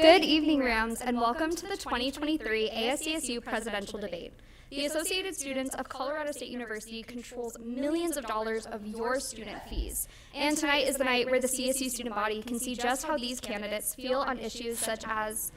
Good evening, Rams, and welcome to the 2023 ASCSU Presidential Debate. The Associated Students of Colorado State University controls millions of dollars of your student fees. And tonight is the night where the CSU student body can see just how these candidates feel on issues such as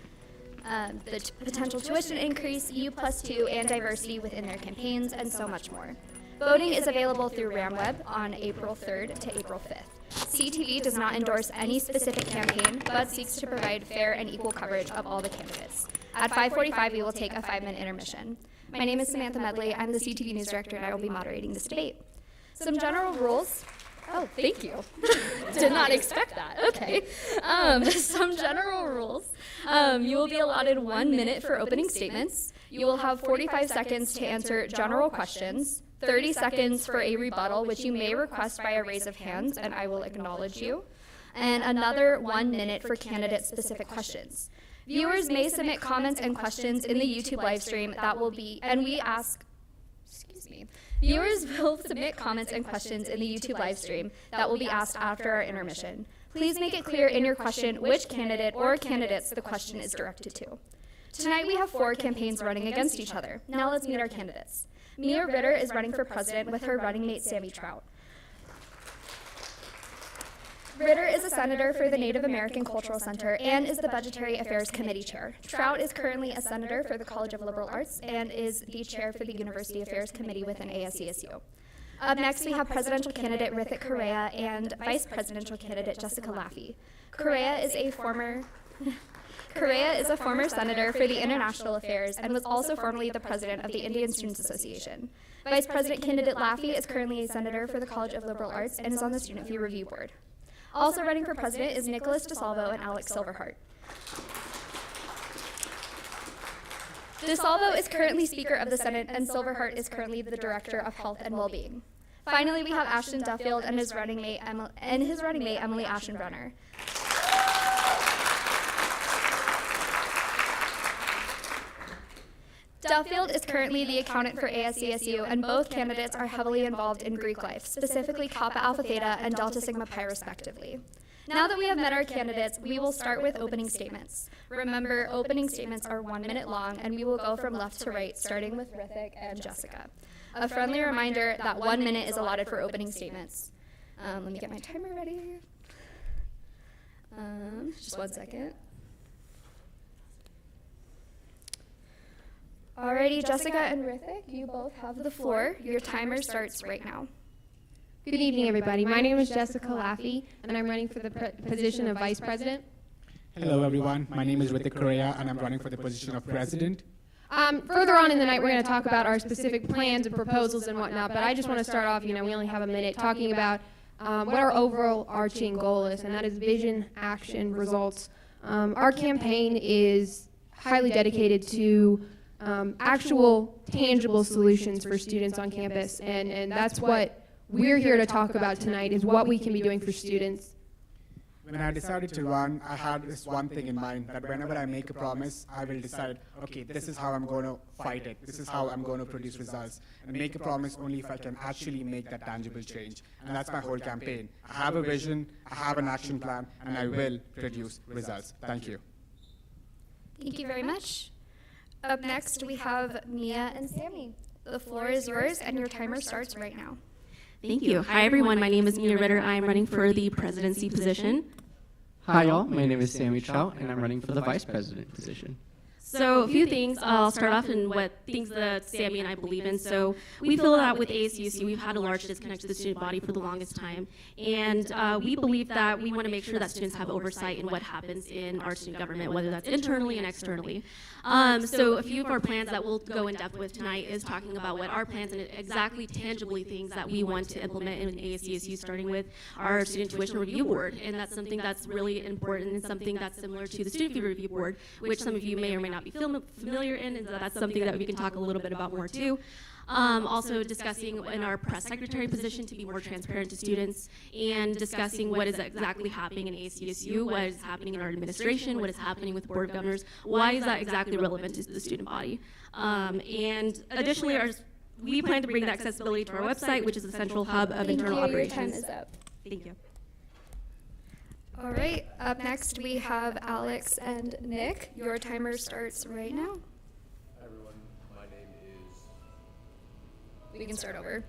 the potential tuition increase, U+2, and diversity within their campaigns, and so much more. Voting is available through RamWeb on April 3rd to April 5th. CTV does not endorse any specific campaign, but seeks to provide fair and equal coverage of all the candidates. At 5:45, we will take a 5-minute intermission. My name is Samantha Medley. I'm the CTV News Director, and I will be moderating this debate. Some general rules. Oh, thank you. Did not expect that. Okay. Some general rules. You will be allotted 1 minute for opening statements. You will have 45 seconds to answer general questions, 30 seconds for a rebuttal, which you may request by a raise of hands, and I will acknowledge you, and another 1 minute for candidate-specific questions. Viewers may submit comments and questions in the YouTube live stream that will be, and we ask, viewers will submit comments and questions in the YouTube live stream that will be asked after our intermission. Please make it clear in your question which candidate or candidates the question is directed to. Tonight we have 4 campaigns running against each other. Now let's meet our candidates. Mia Ritter is running for president with her running mate Sammy Trout. Ritter is a senator for the Native American Cultural Center and is the Budgetary Affairs Committee chair. Trout is currently a senator for the College of Liberal Arts and is the chair for the University Affairs Committee within ASCSU. Up next, we have presidential candidate Rithik Correa and vice presidential candidate Jessica Laffey. Correa is a former senator for the International Affairs and was also formerly the president of the Indian Students Association. Vice President candidate Laffey is currently a senator for the College of Liberal Arts and is on the Student Fee Review Board. Also running for president is Nicholas DeSalvo and Alex Silverhart. DeSalvo is currently Speaker of the Senate, and Silverhart is currently the Director of Health and Well-Being. Finally, we have Ashton Duffield and his running mate Emily Ashenbrunner. Duffield is currently the accountant for ASCSU, and both candidates are heavily involved in Greek life, specifically Kappa Alpha Theta and Delta Sigma Pi, respectively. Now that we have met our candidates, we will start with opening statements. Remember, opening statements are 1 minute long, and we will go from left to right, starting with Rithik and Jessica. A friendly reminder that 1 minute is allotted for opening statements. Let me get my timer ready. Just 1 second. Alrighty, Jessica and Rithik, you both have the floor. Your timer starts right now. Good evening, everybody. My name is Jessica Laffey, and I'm running for the position of Vice President. Hello, everyone. My name is Rithik Correa, and I'm running for the position of President. Further on in the night, we're going to talk about our specific plans and proposals and whatnot, but I just want to start off, we only have a minute, talking about what our overarching goal is, and that is vision, action, results. Our campaign is highly dedicated to actual tangible solutions for students on campus, and that's what we're here to talk about tonight, is what we can be doing for students. When I decided to run, I had this one thing in mind, that whenever I make a promise, I will decide, okay, this is how I'm going to fight it. This is how I'm going to produce results. And make a promise only if I can actually make that tangible change. And that's my whole campaign. I have a vision, I have an action plan, and I will produce results. Thank you. Thank you very much. Up next, we have Mia and Sammy. The floor is yours, and your timer starts right now. Thank you. Hi, everyone. My name is Mia Ritter. I'm running for the presidency position. Hi, y'all. My name is Sammy Trout, and I'm running for the vice president position. So a few things. I'll start off in what things that Sammy and I believe in. So we feel that with ASCSU, we've had a large disconnect to the student body for the longest time. And we believe that we want to make sure that students have oversight in what happens in our student government, whether that's internally and externally. So a few of our plans that we'll go in depth with tonight is talking about what our plans and exactly tangibly things that we want to implement in ASCSU, starting with our Student Tuition Review Board. And that's something that's really important and something that's similar to the Student Fee Review Board, which some of you may or may not be familiar in, and that's something that we can talk a little bit about more too. Also discussing in our press secretary position to be more transparent to students, and discussing what is exactly happening in ASCSU, what is happening in our administration, what is happening with Board of Governors, why is that exactly relevant to the student body. And additionally, we plan to bring that accessibility to our website, which is the central hub of internal operations. Your time is up. Thank you. All right, up next we have Alex and Nick. Your timer starts right now. Hi everyone, my name is... We can start over.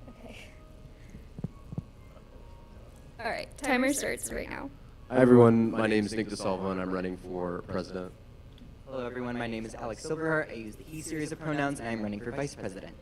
Okay. All right, timer starts right now. Hi everyone, my name is Nick DeSalvo and I'm running for president. Hello everyone, my name is Alex Silverhart. I use the he series of pronouns and I'm running for vice president.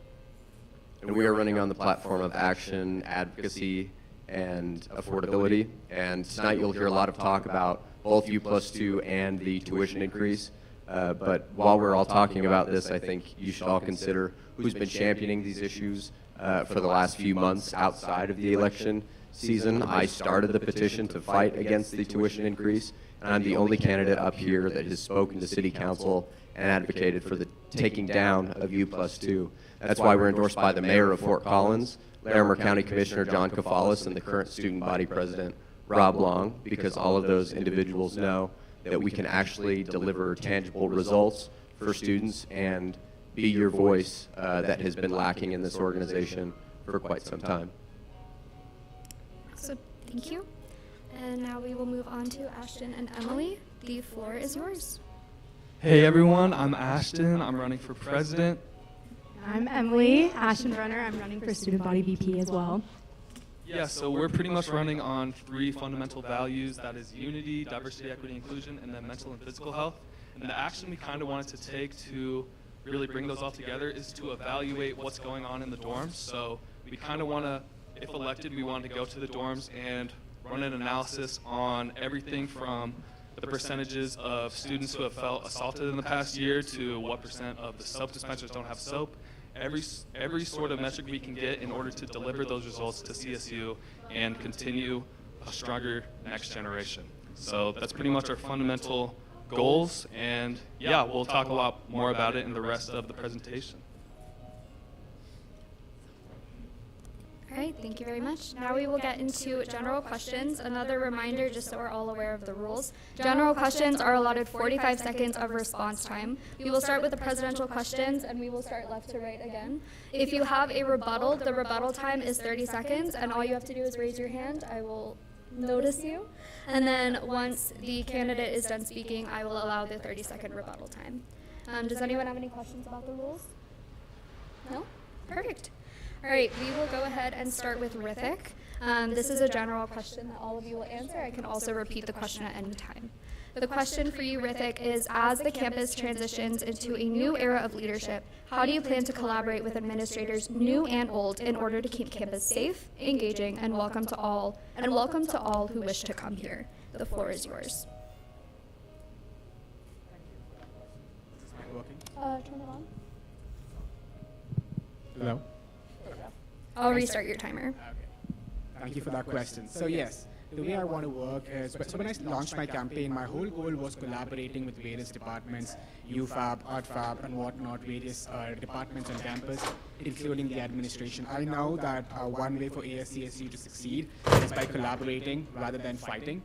And we are running on the platform of action, advocacy, and affordability. And tonight you'll hear a lot of talk about both U+2 and the tuition increase. But while we're all talking about this, I think you should all consider who's been championing these issues for the last few months outside of the election season. I started the petition to fight against the tuition increase, and I'm the only candidate up here that has spoken to City Council and advocated for the taking down of U+2. That's why we're endorsed by the mayor of Fort Collins, Larimer County Commissioner John Kafalis, and the current student body president, Rob Long, because all of those individuals know that we can actually deliver tangible results for students and be your voice that has been lacking in this organization for quite some time. So thank you. And now we will move on to Ashton and Emily. The floor is yours. Hey everyone, I'm Ashton. I'm running for president. I'm Emily, Ashton Runner. I'm running for Student Body VP as well. Yeah, so we're pretty much running on 3 fundamental values. That is unity, diversity, equity, inclusion, and then mental and physical health. And the action we kind of wanted to take to really bring those all together is to evaluate what's going on in the dorms. So we kind of want to, if elected, we want to go to the dorms and run an analysis on everything from the percentages of students who have felt assaulted in the past year to what % of the soap dispensers don't have soap. Every sort of metric we can get in order to deliver those results to CSU and continue a stronger next generation. So that's pretty much our fundamental goals, and yeah, we'll talk a lot more about it in the rest of the presentation. All right, thank you very much. Now we will get into general questions. Another reminder, just so we're all aware of the rules. General questions are allotted 45 seconds of response time. We will start with the presidential questions, and we will start left to right again. If you have a rebuttal, the rebuttal time is 30 seconds, and all you have to do is raise your hand. I will notice you. And then once the candidate is done speaking, I will allow the 30-second rebuttal time. Does anyone have any questions about the rules? No? Perfect. All right, we will go ahead and start with Rithik. This is a general question that all of you will answer. I can also repeat the question at any time. The question for you, Rithik, is as the campus transitions into a new era of leadership, how do you plan to collaborate with administrators, new and old, in order to keep campus safe, engaging, and welcome to all who wish to come here? The floor is yours. Is this mic working? Turn it on. Hello? I'll restart your timer. Okay. Thank you for that question. So yes, the way I want to work is, so when I launched my campaign, my whole goal was collaborating with various departments, UFAB, ArtFab, and whatnot, various departments on campus, including the administration. I know that one way for ASCSU to succeed is by collaborating rather than fighting,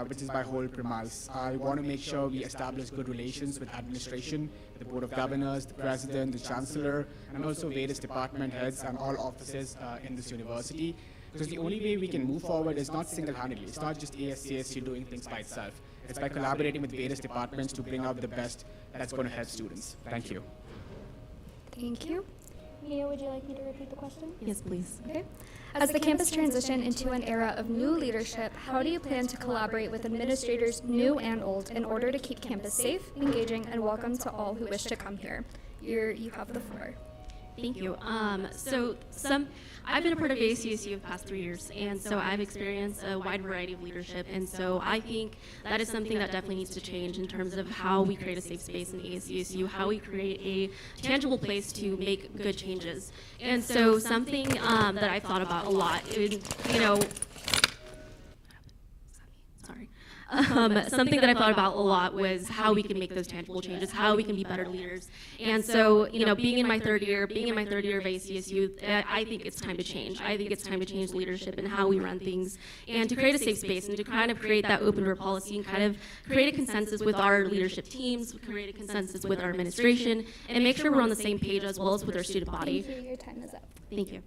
which is my whole premise. I want to make sure we establish good relations with administration, the Board of Governors, the President, the Chancellor, and also various department heads and all offices in this university. Because the only way we can move forward is not single-handedly. It's not just ASCSU doing things by itself. It's by collaborating with various departments to bring out the best that's going to help students. Thank you. Thank you. Mia, would you like me to repeat the question? Yes, please. Okay. As the campus transition into an era of new leadership, how do you plan to collaborate with administrators, new and old, in order to keep campus safe, engaging, and welcome to all who wish to come here? You have the floor. Thank you. I've been a part of ASCSU the past 3 years, and so I've experienced a wide variety of leadership, and so I think that is something that definitely needs to change in terms of how we create a safe space in ASCSU, how we create a tangible place to make good changes. And so something that I've thought about a lot, something that I thought about a lot was how we can make those tangible changes, how we can be better leaders. And so, being in my third year of ASCSU, I think it's time to change. I think it's time to change leadership and how we run things, and to create a safe space and to kind of create that open door policy and kind of create a consensus with our leadership teams, create a consensus with our administration, and make sure we're on the same page as well as with our student body. Thank you. Your time is up. Thank you.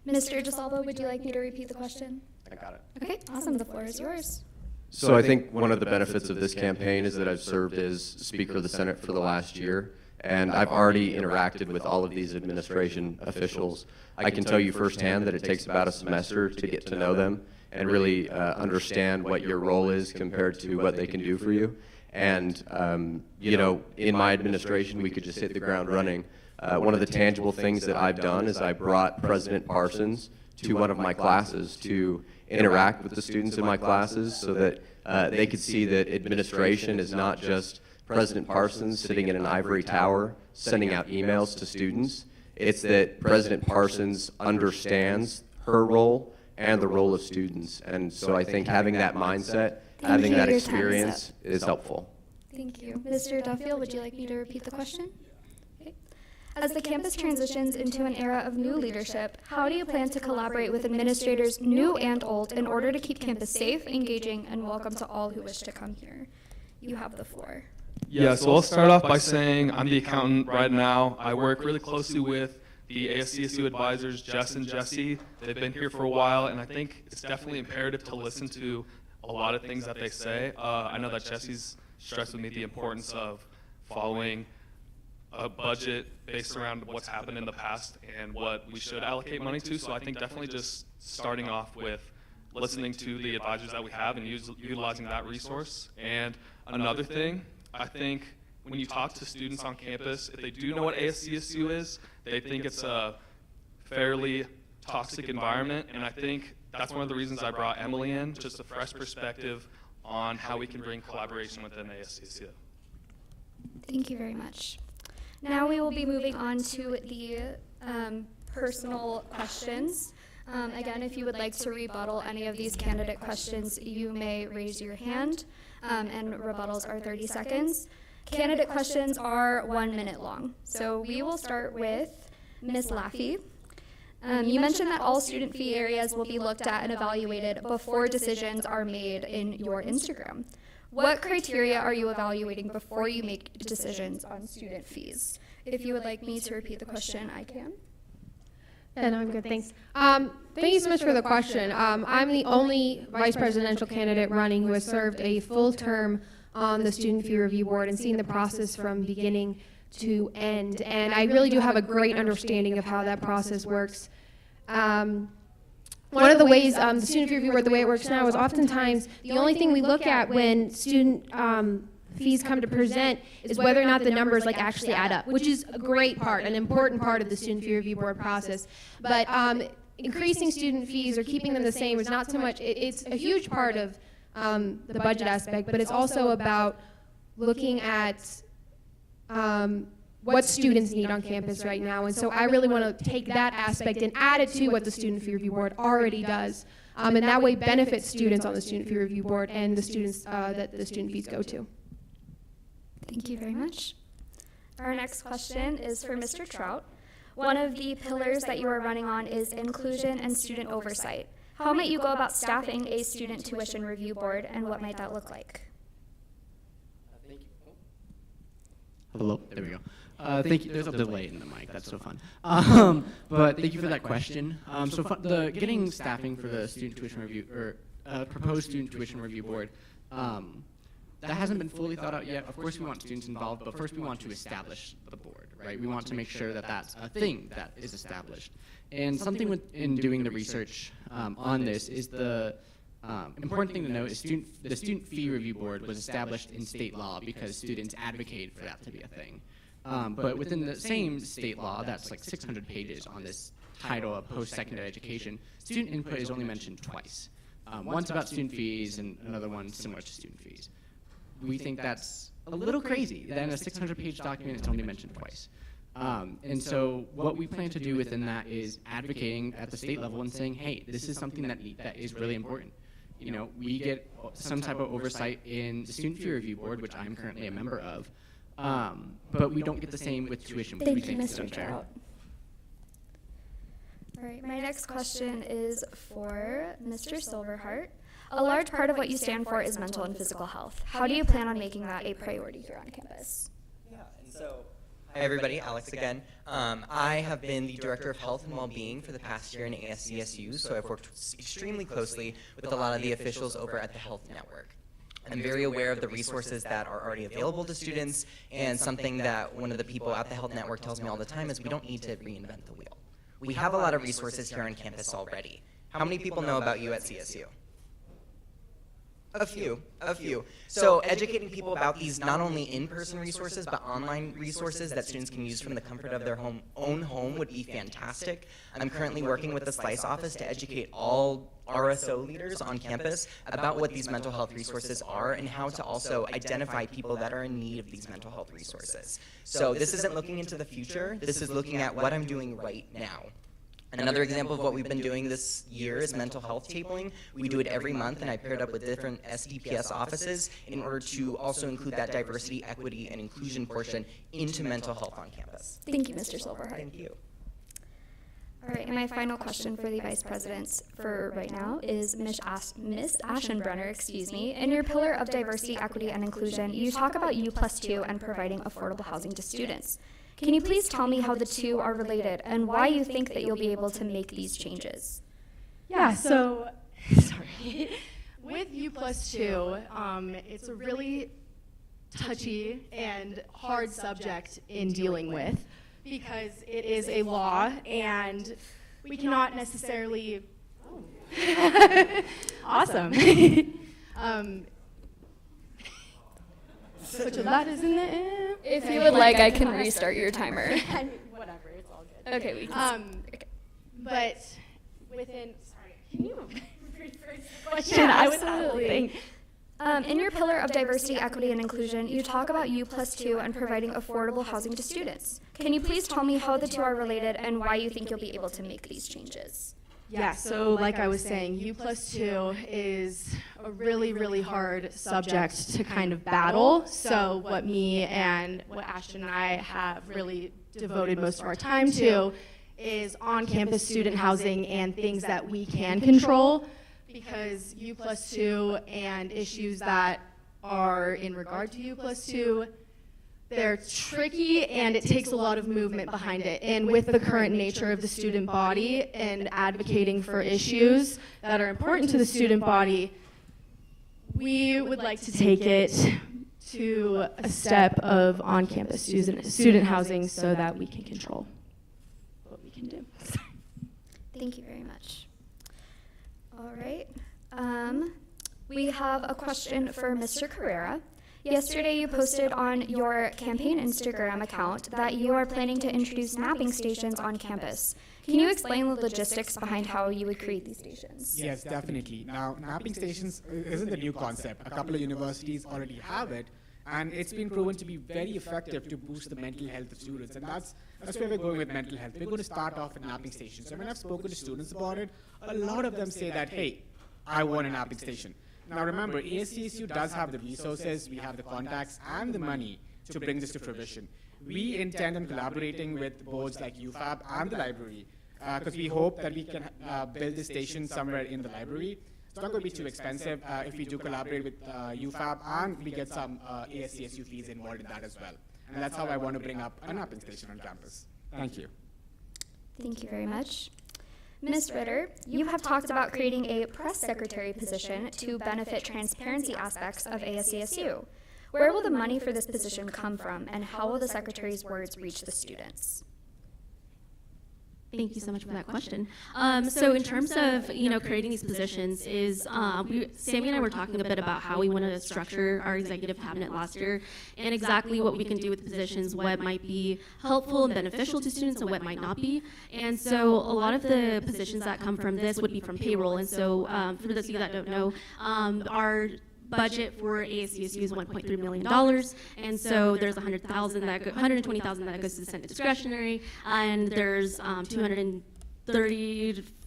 Mr. DeSalvo, would you like me to repeat the question? I got it. Okay, awesome. The floor is yours. So I think one of the benefits of this campaign is that I've served as Speaker of the Senate for the last year, and I've already interacted with all of these administration officials. I can tell you firsthand that it takes about a semester to get to know them and really understand what your role is compared to what they can do for you. And, you know, in my administration, we could just hit the ground running. One of the tangible things that I've done is I brought President Parsons to one of my classes to interact with the students in my classes so that they could see that administration is not just President Parsons sitting in an ivory tower sending out emails to students. It's that President Parsons understands her role and the role of students. And so I think having that mindset, having that experience is helpful. Thank you. Mr. Duffield, would you like me to repeat the question? Okay. As the campus transitions into an era of new leadership, how do you plan to collaborate with administrators, new and old, in order to keep campus safe, engaging, and welcome to all who wish to come here? You have the floor. Yeah, so I'll start off by saying I'm the accountant right now. I work really closely with the ASCSU advisors, Jess and Jesse. They've been here for a while, and I think it's definitely imperative to listen to a lot of things that they say. I know that Jesse's stressed with me the importance of following a budget based around what's happened in the past and what we should allocate money to. So I think definitely just starting off with listening to the advisors that we have and utilizing that resource. And another thing, I think when you talk to students on campus, if they do know what ASCSU is, they think it's a fairly toxic environment. And I think that's one of the reasons I brought Emily in, just a fresh perspective on how we can bring collaboration within ASCSU. Thank you very much. Now we will be moving on to the personal questions. Again, if you would like to rebuttal any of these candidate questions, you may raise your hand, and rebuttals are 30 seconds. Candidate questions are 1 minute long. So we will start with Ms. Laffey. You mentioned that all student fee areas will be looked at and evaluated before decisions are made in your Instagram. What criteria are you evaluating before you make decisions on student fees? If you would like me to repeat the question, I can. And I'm good, thanks. Thank you so much for the question. I'm the only vice presidential candidate running who has served a full term on the Student Fee Review Board and seen the process from beginning to end. And I really do have a great understanding of how that process works. One of the ways the Student Fee Review Board, the way it works now, is oftentimes the only thing we look at when student fees come to present is whether or not the numbers like actually add up, which is a great part, an important part of the Student Fee Review Board process. But increasing student fees or keeping them the same is not so much, it's a huge part of the budget aspect, but it's also about looking at what students need on campus right now. And so I really want to take that aspect and add it to what the Student Fee Review Board already does. And that way benefit students on the Student Fee Review Board and the students that the student fees go to. Thank you very much. Our next question is for Mr. Trout. One of the pillars that you are running on is inclusion and student oversight. How might you go about staffing a student tuition review board, and what might that look like? Thank you. Hello, there we go. Thank you. There's a delay in the mic. That's so fun. But thank you for that question. Getting staffing for the student tuition review or proposed student tuition review board. That hasn't been fully thought out yet. Of course, we want students involved, but first we want to establish the board, right? We want to make sure that that's a thing that is established. And something in doing the research on this is the important thing to note is the Student Fee Review Board was established in state law because students advocated for that to be a thing. But within the same state law, that's like 600 pages on this title of post-secondary education, student input is only mentioned twice. Once about student fees and another one similar to student fees. We think that's a little crazy that in a 600-page document it's only mentioned twice. And so what we plan to do within that is advocating at the state level and saying, hey, this is something that is really important. You know, we get some type of oversight in the Student Fee Review Board, which I'm currently a member of, but we don't get the same with tuition, which we think is unfair. All right, my next question is for Mr. Silverheart. A large part of what you stand for is mental and physical health. How do you plan on making that a priority here on campus? Yeah, and so Hi everybody, Alex again. I have been the Director of Health and Wellbeing for the past year in ASCSU, so I've worked extremely closely with a lot of the officials over at the Health Network. I'm very aware of the resources that are already available to students, and something that one of the people at the Health Network tells me all the time is we don't need to reinvent the wheel. We have a lot of resources here on campus already. How many people know about you at CSU? A few. So educating people about these not only in-person resources, but online resources that students can use from the comfort of their own home would be fantastic. I'm currently working with the SLICE office to educate all RSO leaders on campus about what these mental health resources are and how to also identify people that are in need of these mental health resources. So this isn't looking into the future, this is looking at what I'm doing right now. Another example of what we've been doing this year is mental health tabling. We do it every month, and I paired up with different SDPS offices in order to also include that diversity, equity, and inclusion portion into mental health on campus. Thank you, Mr. Silverheart. Thank you. All right, and my final question for the Vice Presidents for right now is Ms. Aschenbrenner, In your pillar of diversity, equity, and inclusion, you talk about U+2 and providing affordable housing to students. Can you please tell me how the two are related and why you think that you'll be able to make these changes? Yeah, so, sorry. With U+2, it's a really touchy and hard subject in dealing with because it is a law and we cannot necessarily, awesome. Put your lighters in the air. If you would like, I can restart your timer. Whatever, it's all good. Okay, we can. But within, sorry, can you rephrase the question? I was Absolutely. In your pillar of diversity, equity, and inclusion, you talk about U+2 and providing affordable housing to students. Can you please tell me how the two are related and why you think you'll be able to make these changes? Yeah, so like I was saying, U+2 is a really, really hard subject to kind of battle. So what me and what Ashton and I have really devoted most of our time to is on-campus student housing and things that we can control, because U+2 and issues that are in regard to U+2, they're tricky and it takes a lot of movement behind it. And with the current nature of the student body and advocating for issues that are important to the student body, we would like to take it to a step of on-campus student housing so that we can control what we can do. Thank you very much. All right. We have a question for Mr. Carrera. Yesterday, you posted on your campaign Instagram account that you are planning to introduce napping stations on campus. Can you explain the logistics behind how you would create these stations? Yes, definitely. Now, napping stations isn't a new concept. A couple of universities already have it, and it's been proven to be very effective to boost the mental health of students, and that's where we're going with mental health. We're going to start off with napping stations. So when I've spoken to students about it, a lot of them say that, hey, I want a napping station. Now remember, ASCSU does have the resources, we have the contacts and the money to bring this to fruition. We intend on collaborating with boards like UFAB and the library, because we hope that we can build this station somewhere in the library. It's not going to be too expensive if we do collaborate with UFAB and we get some ASCSU fees involved in that as well. And that's how I want to bring up a napping station on campus. Thank you. Thank you very much. Ms. Ritter, you have talked about creating a press secretary position to benefit transparency aspects of ASCSU. Where will the money for this position come from, and how will the secretary's words reach the students? Thank you so much for that question. So in terms of creating these positions, Sammy and I were talking a bit about how we want to structure our executive cabinet last year, and exactly what we can do with positions, what might be helpful and beneficial to students, and what might not be. And so a lot of the positions that come from this would be from payroll. And so for those of you that don't know, our budget for ASCSU is $1.3 million, and so there's $120,000 that goes to the Senate discretionary, and there's $230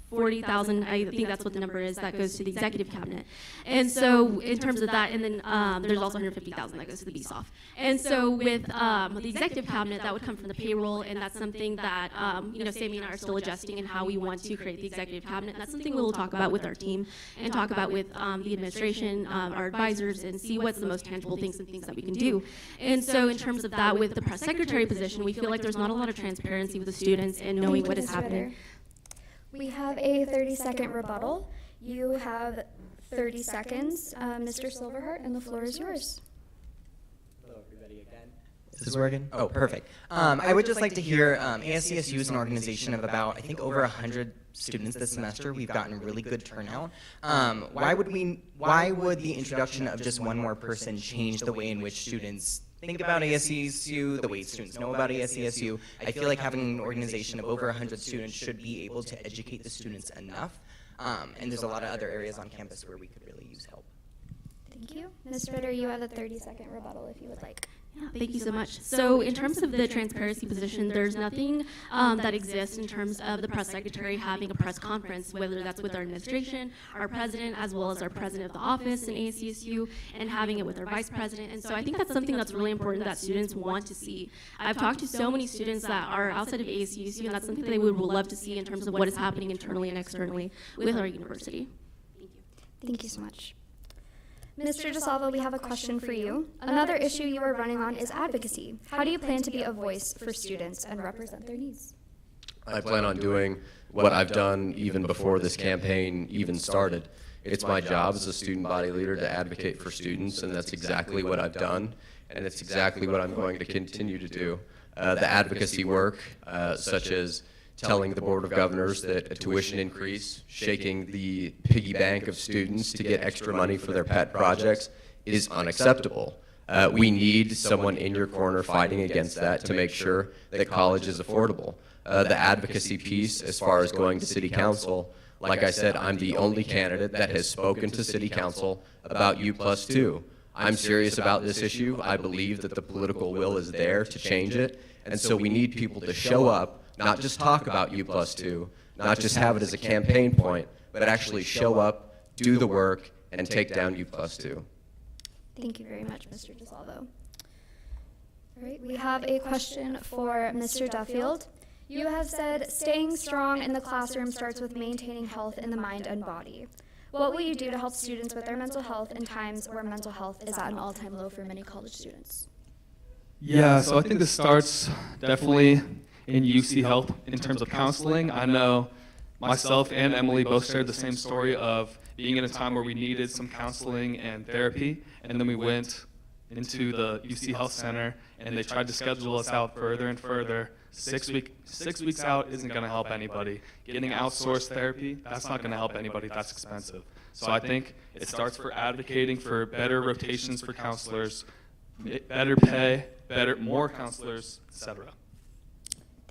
40,000, I think that's what the number is, that goes to the executive cabinet. And so in terms of that, and then there's also 150,000 that goes to the BSOF. And so with the executive cabinet, that would come from the payroll, and that's something that Sammy and I are still adjusting in how we want to create the executive cabinet. And that's something we will talk about with our team and talk about with the administration, our advisors, and see what's the most tangible things and things that we can do. And so in terms of that, with the press secretary position, we feel like there's not a lot of transparency with the students and knowing what is happening. We have a 30-second rebuttal. You have 30 seconds. Mr. Silverheart, and the floor is yours. Hello, everybody, again. Is this working? Oh, perfect. I would just like to hear, ASCSU is an organization of about, I think, over 100 students this semester. We've gotten really good turnout. Why would the introduction of just one more person change the way in which students think about ASCSU, the way students know about ASCSU? I feel like having an organization of over 100 students should be able to educate the students enough. And there's a lot of other areas on campus where we could really use help. Thank you. Ms. Ritter, you have a 30-second rebuttal if you would like. Yeah, thank you so much. So in terms of the transparency position, there's nothing that exists in terms of the press secretary having a press conference, whether that's with our administration, our president, as well as our president of the office in ASCSU, and having it with our vice president. And so I think that's something that's really important that students want to see. I've talked to so many students that are outside of ASCSU, and that's something that they would love to see in terms of what is happening internally and externally with our university. Thank you. Thank you so much. Mr. DeSalvo, we have a question for you. Another issue you are running on is advocacy. How do you plan to be a voice for students and represent their needs? I plan on doing what I've done even before this campaign even started. It's my job as a student body leader to advocate for students, and that's exactly what I've done, and it's exactly what I'm going to continue to do. The advocacy work, such as telling the Board of Governors that a tuition increase, shaking the piggy bank of students to get extra money for their pet projects, is unacceptable. We need someone in your corner fighting against that to make sure that college is affordable. The advocacy piece, as far as going to City Council, like I said, I'm the only candidate that has spoken to City Council about U+2. I'm serious about this issue. I believe that the political will is there to change it, and so we need people to show up, not just talk about U+2, not just have it as a campaign point, but actually show up, do the work, and take down U+2. Thank you very much, Mr. DeSalvo. All right, we have a question for Mr. Duffield. You have said staying strong in the classroom starts with maintaining health in the mind and body. What will you do to help students with their mental health in times where mental health is at an all-time low for many college students? Yeah, so I think this starts definitely in UC Health in terms of counseling. I know myself and Emily both shared the same story of being in a time where we needed some counseling and therapy, and then we went into the UC Health Center, and they tried to schedule us out further and further. 6 weeks out isn't going to help anybody. Getting outsourced therapy, that's not going to help anybody. That's expensive. So I think it starts for advocating for better rotations for counselors, better pay, more counselors, etc.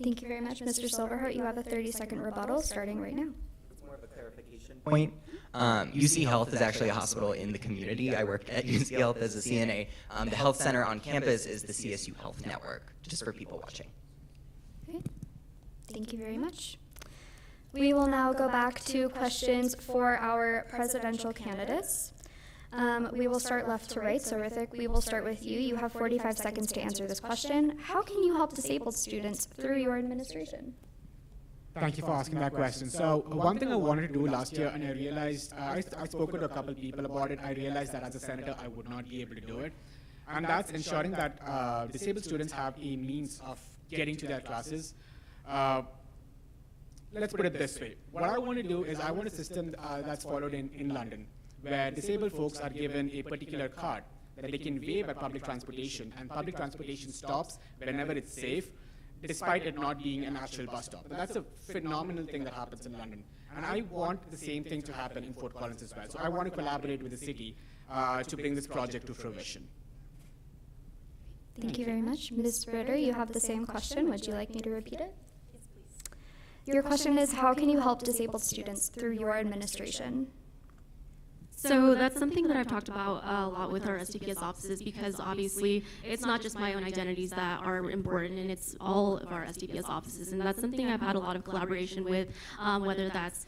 Thank you very much, Mr. Silverheart. You have a 30-second rebuttal starting right now. It's more of a clarification point. UC Health is actually a hospital in the community. I work at UC Health as a CNA. The health center on campus is the CSU Health Network, just for people watching. Okay. Thank you very much. We will now go back to questions for our presidential candidates. We will start left to right. So, Rithik, we will start with you. You have 45 seconds to answer this question. How can you help disabled students through your administration? Thank you for asking that question. So one thing I wanted to do last year, and I realized, I spoke to a couple people about it, I realized that as a senator, I would not be able to do it. And that's ensuring that disabled students have a means of getting to their classes. Let's put it this way. What I want to do is I want a system that's followed in London, where disabled folks are given a particular card that they can waive at public transportation, and public transportation stops whenever it's safe, despite it not being an actual bus stop. And that's a phenomenal thing that happens in London. And I want the same thing to happen in Fort Collins as well. So I want to collaborate with the city to bring this project to fruition. Thank you very much. Ms. Ritter, you have the same question. Would you like me to repeat it? Yes, please. Your question is, how can you help disabled students through your administration? So that's something that I've talked about a lot with our SDPS offices, because obviously it's not just my own identities that are important, and it's all of our SDPS offices, and that's something I've had a lot of collaboration with, whether that's,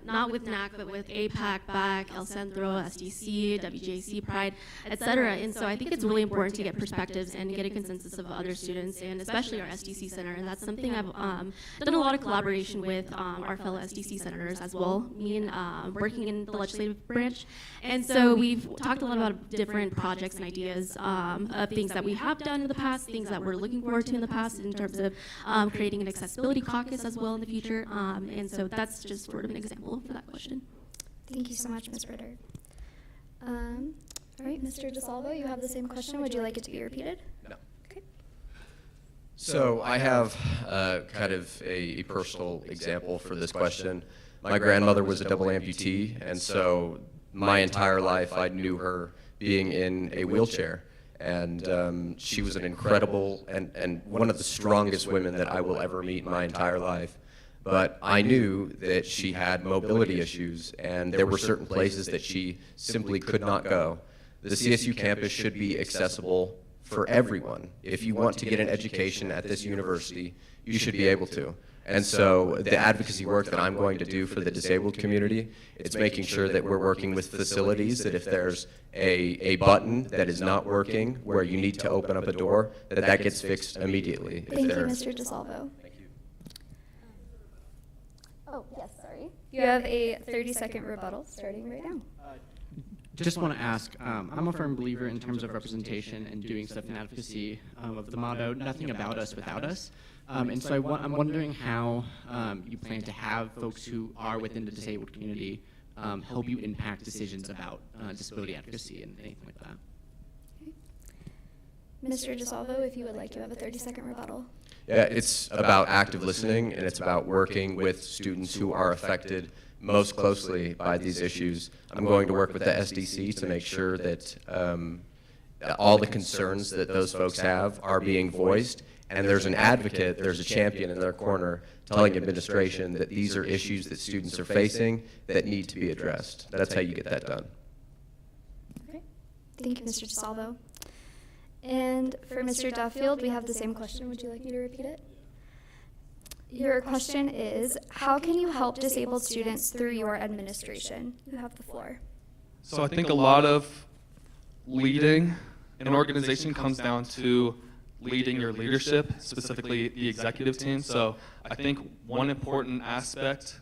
not with NAC, but with APAC, BAC, El Centro, SDC, WJC, Pride, etc. And so I think it's really important to get perspectives and get a consensus of other students, and especially our SDC Center, and that's something I've done a lot of collaboration with our fellow SDC senators as well, me and working in the legislative branch. And so we've talked a lot about different projects and ideas of things that we have done in the past, things that we're looking forward to in the past in terms of creating an accessibility caucus as well in the future. And so that's just sort of an example for that question. Thank you so much, Ms. Ritter. All right, Mr. DeSalvo, you have the same question. Would you like it to be repeated? No. Okay. So I have kind of a personal example for this question. My grandmother was a double amputee, and so my entire life I knew her being in a wheelchair. And she was an incredible and one of the strongest women that I will ever meet in my entire life. But I knew that she had mobility issues, and there were certain places that she simply could not go. The CSU campus should be accessible for everyone. If you want to get an education at this university, you should be able to. And so the advocacy work that I'm going to do for the disabled community, it's making sure that we're working with facilities, that if there's a button that is not working where you need to open up a door, that gets fixed immediately. Thank you, Mr. DeSalvo. Thank you. Oh, yes, sorry. You have a 30-second rebuttal starting right now. Just want to ask, I'm a firm believer in terms of representation and doing stuff in advocacy of the motto, nothing about us without us. And so I'm wondering how you plan to have folks who are within the disabled community help you impact decisions about disability advocacy and anything like that. Mr. DeSalvo, if you would like, you have a 30-second rebuttal. Yeah, it's about active listening, and it's about working with students who are affected most closely by these issues. I'm going to work with the SDC to make sure that all the concerns that those folks have are being voiced, and there's an advocate, there's a champion in their corner telling administration that these are issues that students are facing that need to be addressed. That's how you get that done. Okay. Thank you, Mr. DeSalvo. And for Mr. Duffield, we have the same question. Would you like me to repeat it? Your question is, how can you help disabled students through your administration? You have the floor. So I think a lot of leading an organization comes down to leading your leadership, specifically the executive team. So I think one important aspect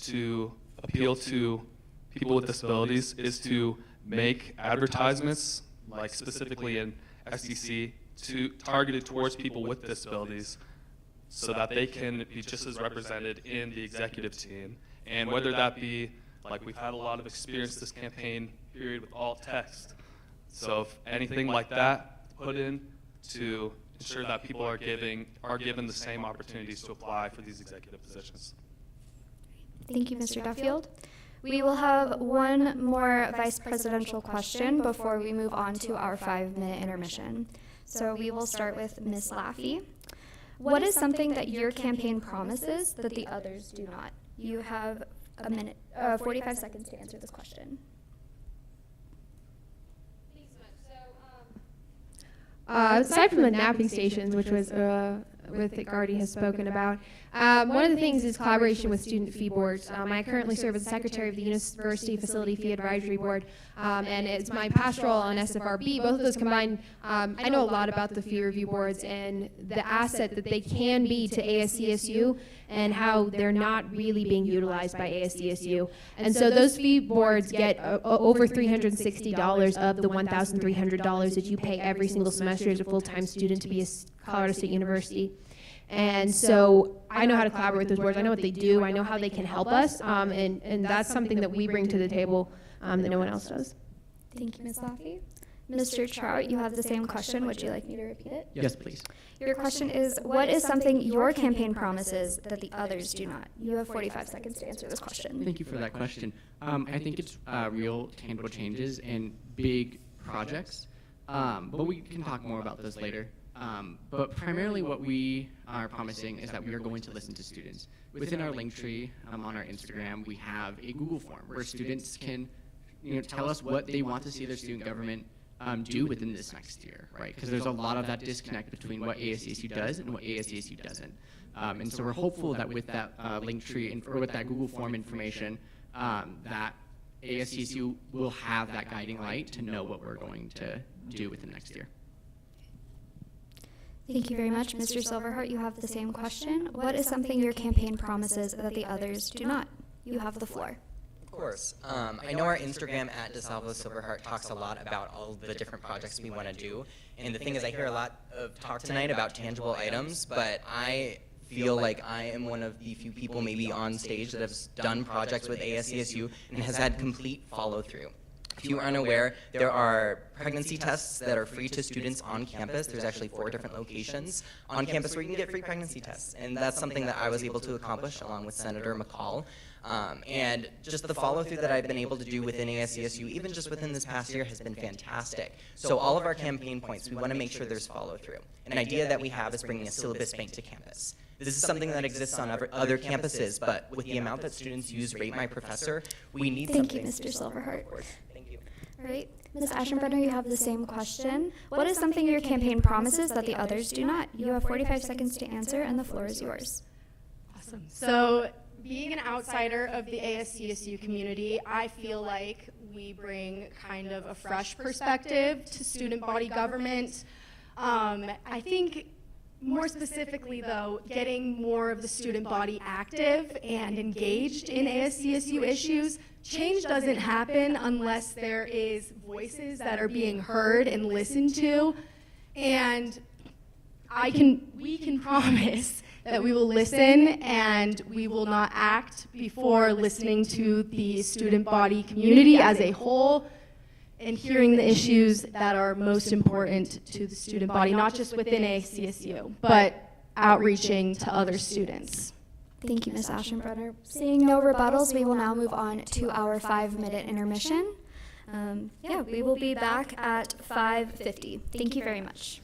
to appeal to people with disabilities is to make advertisements, like specifically in SDC, targeted towards people with disabilities, so that they can be just as represented in the executive team. And whether that be, like we've had a lot of experience this campaign period with alt text. So if anything like that put in to ensure that people are given the same opportunities to apply for these executive positions. Thank you, Mr. Duffield. We will have one more vice presidential question before we move on to our 5-minute intermission. So we will start with Ms. Laffey. What is something that your campaign promises that the others do not? You have a minute, 45 seconds to answer this question. Aside from the napping stations, which was Rick already has spoken about, one of the things is collaboration with student fee boards. I currently serve as the secretary of the University Facility Fee Advisory Board, and it's my pastoral on SFRB. Both of those combined, I know a lot about the fee review boards and the asset that they can be to ASCSU and how they're not really being utilized by ASCSU. And so those fee boards get over $360 of the $1,300 that you pay every single semester as a full-time student to be a Colorado State University. And so I know how to collaborate with those boards. I know what they do. I know how they can help us. And that's something that we bring to the table that no one else does. Thank you, Ms. Laffey. Mr. Trout, you have the same question. Would you like me to repeat it? Yes, please. Your question is, what is something your campaign promises that the others do not? You have 45 seconds to answer this question. Thank you for that question. I think it's real tangible changes and big projects, but we can talk more about this later. But primarily what we are promising is that we are going to listen to students. Within our link tree on our Instagram, we have a Google form where students can tell us what they want to see their student government do within this next year, right? Because there's a lot of that disconnect between what ASCSU does and what ASCSU doesn't. And so we're hopeful that with that link tree or with that Google form information, that ASCSU will have that guiding light to know what we're going to do within next year. Thank you very much. Mr. Silverheart, you have the same question. What is something your campaign promises that the others do not? You have the floor. Of course. I know our Instagram at DeSalvo Silverheart talks a lot about all the different projects we want to do. And the thing is, I hear a lot of talk tonight about tangible items, but I feel like I am one of the few people maybe on stage that has done projects with ASCSU and has had complete follow-through. If you aren't aware, there are pregnancy tests that are free to students on campus. There's actually 4 different locations on campus where you can get free pregnancy tests. And that's something that I was able to accomplish along with Senator McCall. And just the follow-through that I've been able to do within ASCSU, even just within this past year, has been fantastic. So all of our campaign points, we want to make sure there's follow-through. An idea that we have is bringing a syllabus bank to campus. This is something that exists on other campuses, but with the amount that students use Rate My Professor, we need something. Thank you, Mr. Silverheart. Thank you. All right. Ms. Aschenbrenner, you have the same question. What is something your campaign promises that the others do not? You have 45 seconds to answer, and the floor is yours. Awesome. So, being an outsider of the ASCSU community, I feel like we bring kind of a fresh perspective to student body government. I think more specifically, though, getting more of the student body active and engaged in ASCSU issues. Change doesn't happen unless there is voices that are being heard and listened to. And we can promise that we will listen and we will not act before listening to the student body community as a whole and hearing the issues that are most important to the student body, not just within ASCSU, but outreaching to other students. Thank you, Ms. Aschenbrenner. Seeing no rebuttals, we will now move on to our 5-minute intermission. We will be back at 5:50. Thank you very much.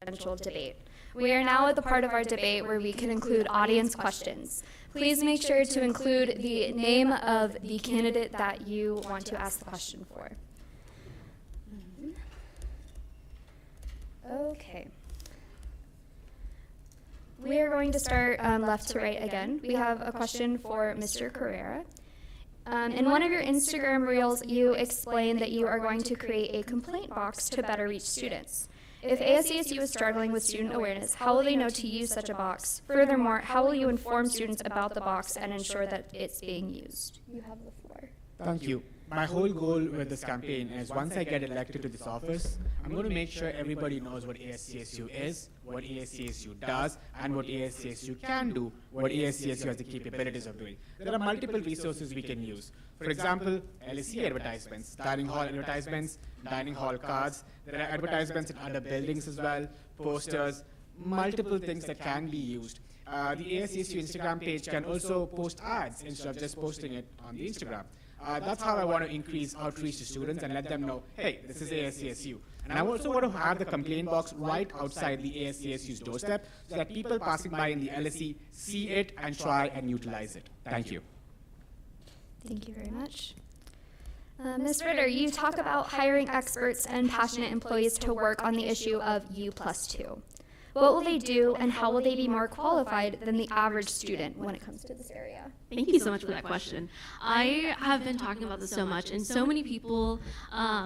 presidential debate. We are now at the part of our debate where we can include audience questions. Please make sure to include the name of the candidate that you want to ask the question for. Okay. We are going to start left to right again. We have a question for Mr. Carrera. In one of your Instagram reels, you explained that you are going to create a complaint box to better reach students. If ASCSU is struggling with student awareness, how will they know to use such a box? Furthermore, how will you inform students about the box and ensure that it's being used? You have the floor. Thank you. My whole goal with this campaign is once I get elected to this office, I'm going to make sure everybody knows what ASCSU is, what ASCSU does, and what ASCSU can do, what ASCSU has the capabilities of doing. There are multiple resources we can use. For example, LSE advertisements, dining hall advertisements, dining hall cards. There are advertisements in other buildings as well, posters, multiple things that can be used. The ASCSU Instagram page can also post ads instead of just posting it on the Instagram. That's how I want to increase outreach to students and let them know, hey, this is ASCSU. And I also want to have the complaint box right outside the ASCSU's doorstep so that people passing by in the LSE see it and try and utilize it. Thank you. Thank you very much. Ms. Ritter, you talk about hiring experts and passionate employees to work on the issue of U+2. What will they do, and how will they be more qualified than the average student when it comes to this area? Thank you so much for that question. I have been talking about this so much, and so many people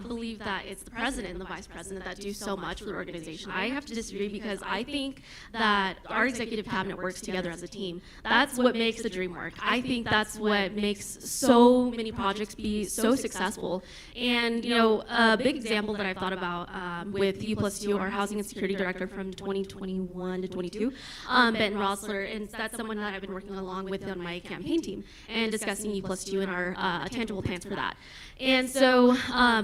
believe that it's the president and the vice president that do so much for the organization. I have to disagree because I think that our executive cabinet works together as a team. That's what makes the dream work. I think that's what makes so many projects be so successful. And you know, a big example that I've thought about with U+2, our housing and security director from 2021 to 22, Ben Rossler, and that's someone that I've been working along with on my campaign team and discussing U+2 and our tangible plans for that. And so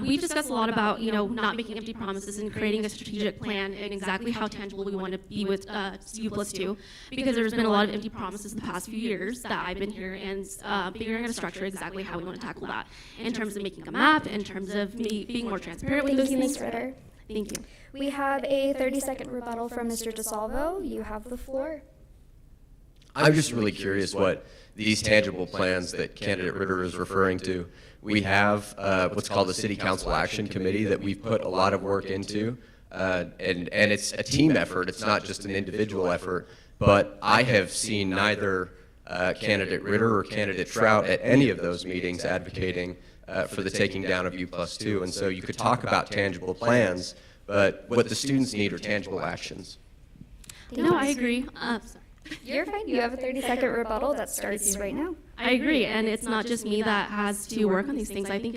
we've discussed a lot about, you know, not making empty promises and creating a strategic plan and exactly how tangible we want to be with U+2, because there's been a lot of empty promises the past few years that I've been here, and figuring out a structure exactly how we want to tackle that in terms of making a map, in terms of being more transparent with those things. Thank you, Ms. Ritter. Thank you. We have a 30-second rebuttal from Mr. DeSalvo. You have the floor. I'm just really curious what these tangible plans that candidate Ritter is referring to. We have what's called the City Council Action Committee that we've put a lot of work into, and it's a team effort. It's not just an individual effort, but I have seen neither candidate Ritter or candidate Trout at any of those meetings advocating for the taking down of U+2. And so you could talk about tangible plans, but what the students need are tangible actions. No, I agree. Sorry. You're fine. You have a 30-second rebuttal that starts right now. I agree, and it's not just me that has to work on these things. I think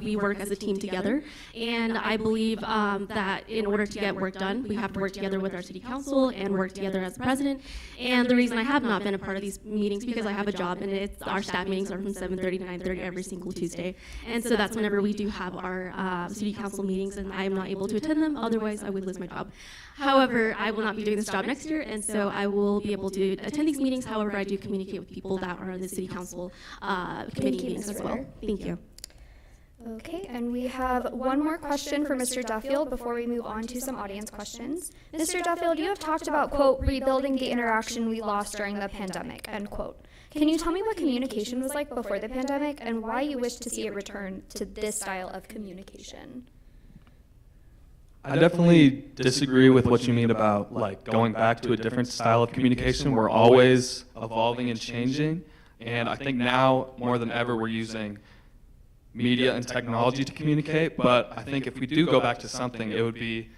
we work as a team together, and I believe that in order to get work done, we have to work together with our city council and work together as president. And the reason I have not been a part of these meetings because I have a job, and our staff meetings are from 7:30 to 9:30 every single Tuesday. And so that's whenever we do have our city council meetings, and I am not able to attend them. Otherwise, I would lose my job. However, I will not be doing this job next year, and so I will be able to attend these meetings. However, I do communicate with people that are on the city council committee meetings as well. Thank you. Okay, and we have one more question for Mr. Duffield before we move on to some audience questions. Mr. Duffield, you have talked about, quote, rebuilding the interaction we lost during the pandemic, end quote. Can you tell me what communication was like before the pandemic and why you wish to see it return to this style of communication? I definitely disagree with what you mean about like going back to a different style of communication. We're always evolving and changing, and I think now more than ever we're using media and technology to communicate, but I think if we do go back to something, it would be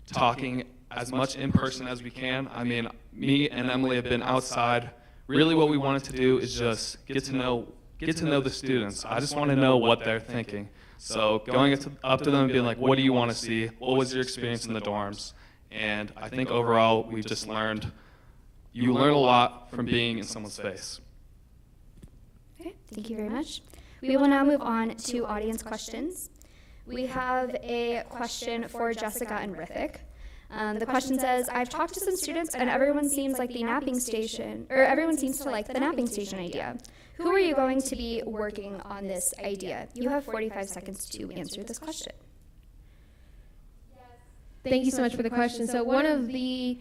talking as much in person as we can. I mean, me and Emily have been outside. Really what we wanted to do is just get to know the students. I just want to know what they're thinking. So going up to them and being like, what do you want to see? What was your experience in the dorms? And I think overall we just learned, you learn a lot from being in someone's face. Okay, thank you very much. We will now move on to audience questions. We have a question for Jessica and Rithik. The question says, I've talked to some students and everyone seems to like the napping station idea. Who are you going to be working on this idea? You have 45 seconds to answer this question. Thank you so much for the question. So one of the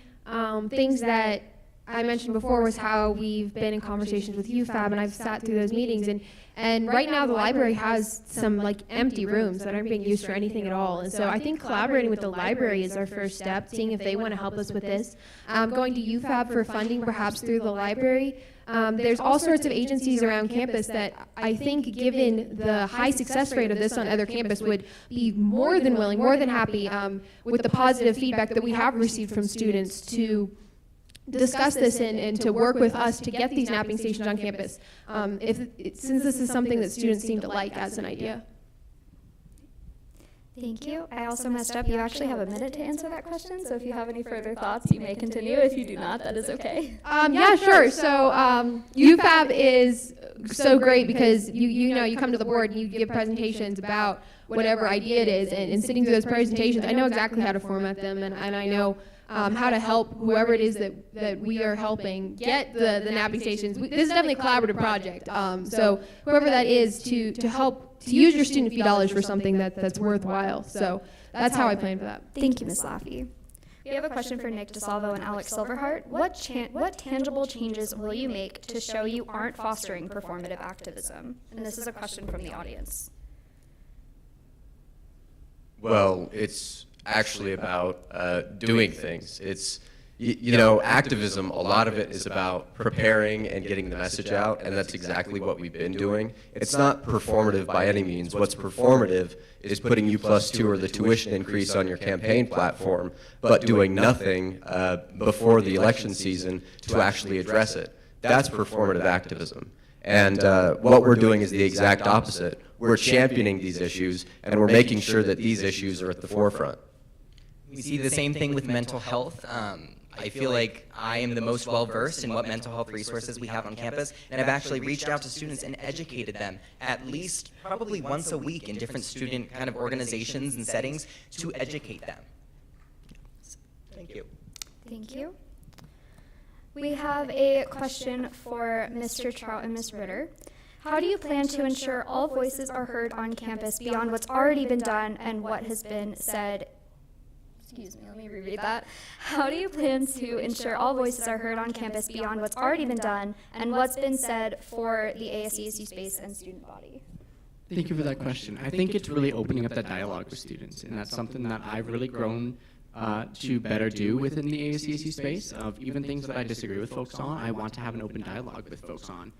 things that I mentioned before was how we've been in conversations with UFAB, and I've sat through those meetings, and right now the library has some like empty rooms that aren't being used for anything at all. And so I think collaborating with the library is our first step, seeing if they want to help us with this. Going to UFAB for funding, perhaps through the library. There's all sorts of agencies around campus that I think, given the high success rate of this on other campus, would be more than willing, more than happy, with the positive feedback that we have received from students, to discuss this and to work with us to get these napping stations on campus, since this is something that students seem to like as an idea. Thank you. I also messed up. You actually have a minute to answer that question, so if you have any further thoughts, you may continue. If you do not, that is okay. Yeah, sure. So UFAB is so great because you know, you come to the board and you give presentations about whatever idea it is, and sitting through those presentations, I know exactly how to format them, and I know how to help whoever it is that we are helping get the napping stations. This is definitely a collaborative project. So whoever that is, to help to use your student fee dollars for something that's worthwhile. So that's how I plan for that. Thank you, Ms. Laffey. We have a question for Nick DeSalvo and Alex Silverhart. What tangible changes will you make to show you aren't fostering performative activism? And this is a question from the audience. Well, it's actually about doing things. It's, you know, activism, a lot of it is about preparing and getting the message out, and that's exactly what we've been doing. It's not performative by any means. What's performative is putting U+2 or the tuition increase on your campaign platform, but doing nothing before the election season to actually address it. That's performative activism. And what we're doing is the exact opposite. We're championing these issues, and we're making sure that these issues are at the forefront. We see the same thing with mental health. I feel like I am the most well-versed in what mental health resources we have on campus, and I've actually reached out to students and educated them at least probably once a week in different student kind of organizations and settings to educate them. Thank you. Thank you. We have a question for Mr. Trout and Ms. Ritter. How do you plan to ensure all voices are heard on campus beyond what's already been done and what has been said? Excuse me, let me reread that. How do you plan to ensure all voices are heard on campus beyond what's already been done and what's been said for the ASCSU space and student body? Thank you for that question. I think it's really opening up that dialogue with students, and that's something that I've really grown to better do within the ASCSU space. Of even things that I disagree with folks on, I want to have an open dialogue with folks on.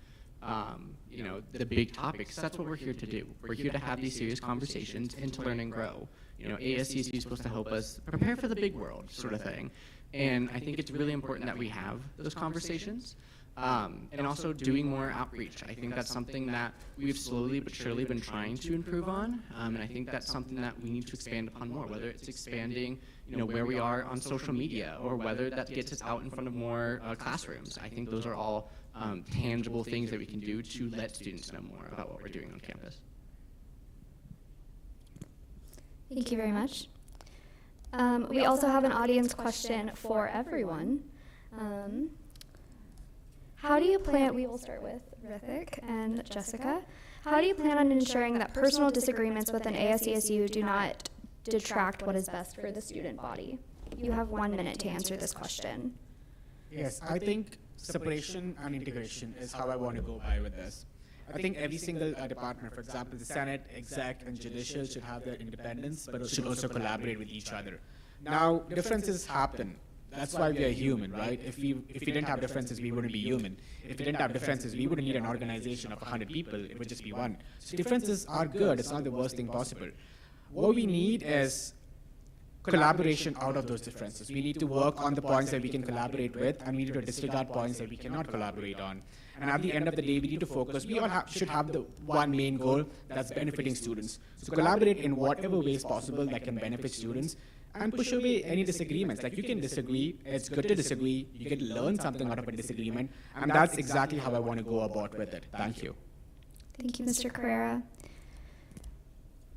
You know, the big topics. That's what we're here to do. We're here to have these serious conversations and to learn and grow. You know, ASCSU is supposed to help us prepare for the big world, sort of thing. And I think it's really important that we have those conversations. And also doing more outreach. I think that's something that we've slowly but surely been trying to improve on. And I think that's something that we need to expand upon more, whether it's expanding, you know, where we are on social media, or whether that gets us out in front of more classrooms. I think those are all tangible things that we can do to let students know more about what we're doing on campus. Thank you very much. We also have an audience question for everyone. How do you plan, we will start with Rithik and Jessica. How do you plan on ensuring that personal disagreements within ASCSU do not detract what is best for the student body? You have 1 minute to answer this question. Yes, I think separation and integration is how I want to go by with this. I think every single department, for example, the Senate, Exec, and Judicial should have their independence, but should also collaborate with each other. Now, differences happen. That's why we are human, right? If we didn't have differences, we wouldn't be human. If we didn't have differences, we wouldn't need an organization of 100 people. It would just be one. So differences are good. It's not the worst thing possible. What we need is collaboration out of those differences. We need to work on the points that we can collaborate with, and we need to disregard points that we cannot collaborate on. And at the end of the day, we need to focus. We all should have the one main goal that's benefiting students. So collaborate in whatever ways possible that can benefit students, and push away any disagreements. Like, you can disagree, it's good to disagree, you can learn something out of a disagreement, and that's exactly how I want to go about with it. Thank you. Thank you, Mr. Carrera.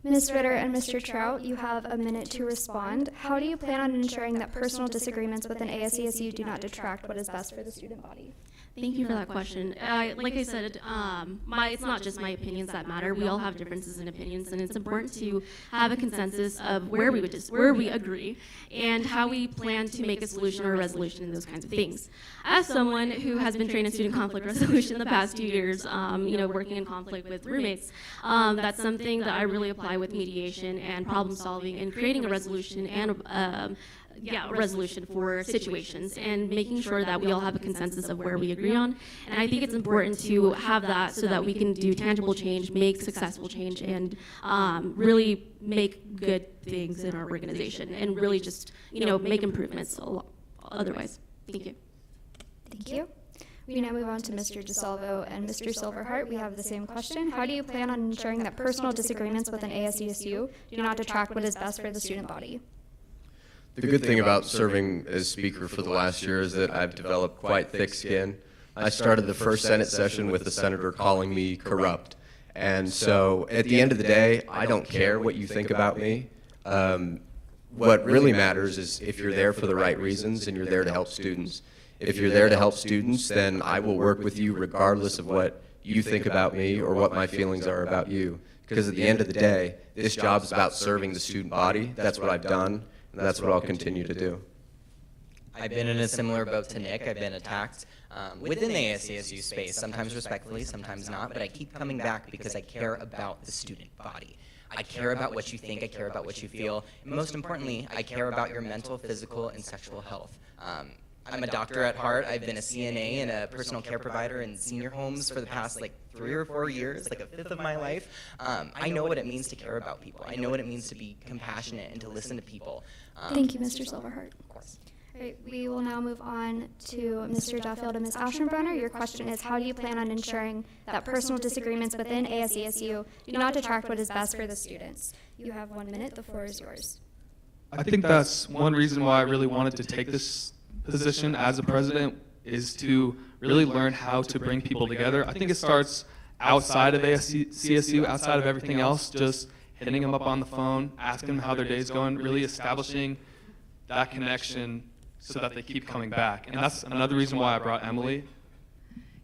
Ms. Ritter and Mr. Trout, you have a minute to respond. How do you plan on ensuring that personal disagreements within ASCSU do not detract what is best for the student body? Thank you for that question. Like I said, it's not just my opinions that matter. We all have differences in opinions, and it's important to have a consensus of where we agree and how we plan to make a solution or a resolution and those kinds of things. As someone who has been trained in student conflict resolution the past 2 years, working in conflict with roommates, that's something that I really apply with mediation and problem solving and creating a resolution and a resolution for situations and making sure that we all have a consensus of where we agree on. And I think it's important to have that so that we can do tangible change, make successful change, and really make good things in our organization and really just, make improvements otherwise. Thank you. Thank you. We now move on to Mr. DeSalvo and Mr. Silverhart. We have the same question. How do you plan on ensuring that personal disagreements within ASCSU do not detract what is best for the student body? The good thing about serving as speaker for the last year is that I've developed quite thick skin. I started the first Senate session with the senator calling me corrupt. And so at the end of the day, I don't care what you think about me. What really matters is if you're there for the right reasons and you're there to help students. If you're there to help students, then I will work with you regardless of what you think about me or what my feelings are about you. Because at the end of the day, this job is about serving the student body. That's what I've done. And that's what I'll continue to do. I've been in a similar boat to Nick. I've been attacked within the ASCSU space, sometimes respectfully, sometimes not, but I keep coming back because I care about the student body. I care about what you think, I care about what you feel, and most importantly, I care about your mental, physical, and sexual health. I'm a doctor at heart. I've been a CNA and a personal care provider in senior homes for the past 3 or 4 years, a fifth of my life. I know what it means to care about people. I know what it means to be compassionate and to listen to people. Thank you, Mr. Silverhart. Of course. All right, we will now move on to Mr. Duffield and Ms. Aschenbrenner. Your question is, how do you plan on ensuring that personal disagreements within ASCSU do not detract what is best for the students? You have 1 minute. The floor is yours. I think that's one reason why I really wanted to take this position as a president, is to really learn how to bring people together. I think it starts outside of ASCSU, outside of everything else, just hitting them up on the phone, asking them how their day's going, really establishing that connection so that they keep coming back. And that's another reason why I brought Emily.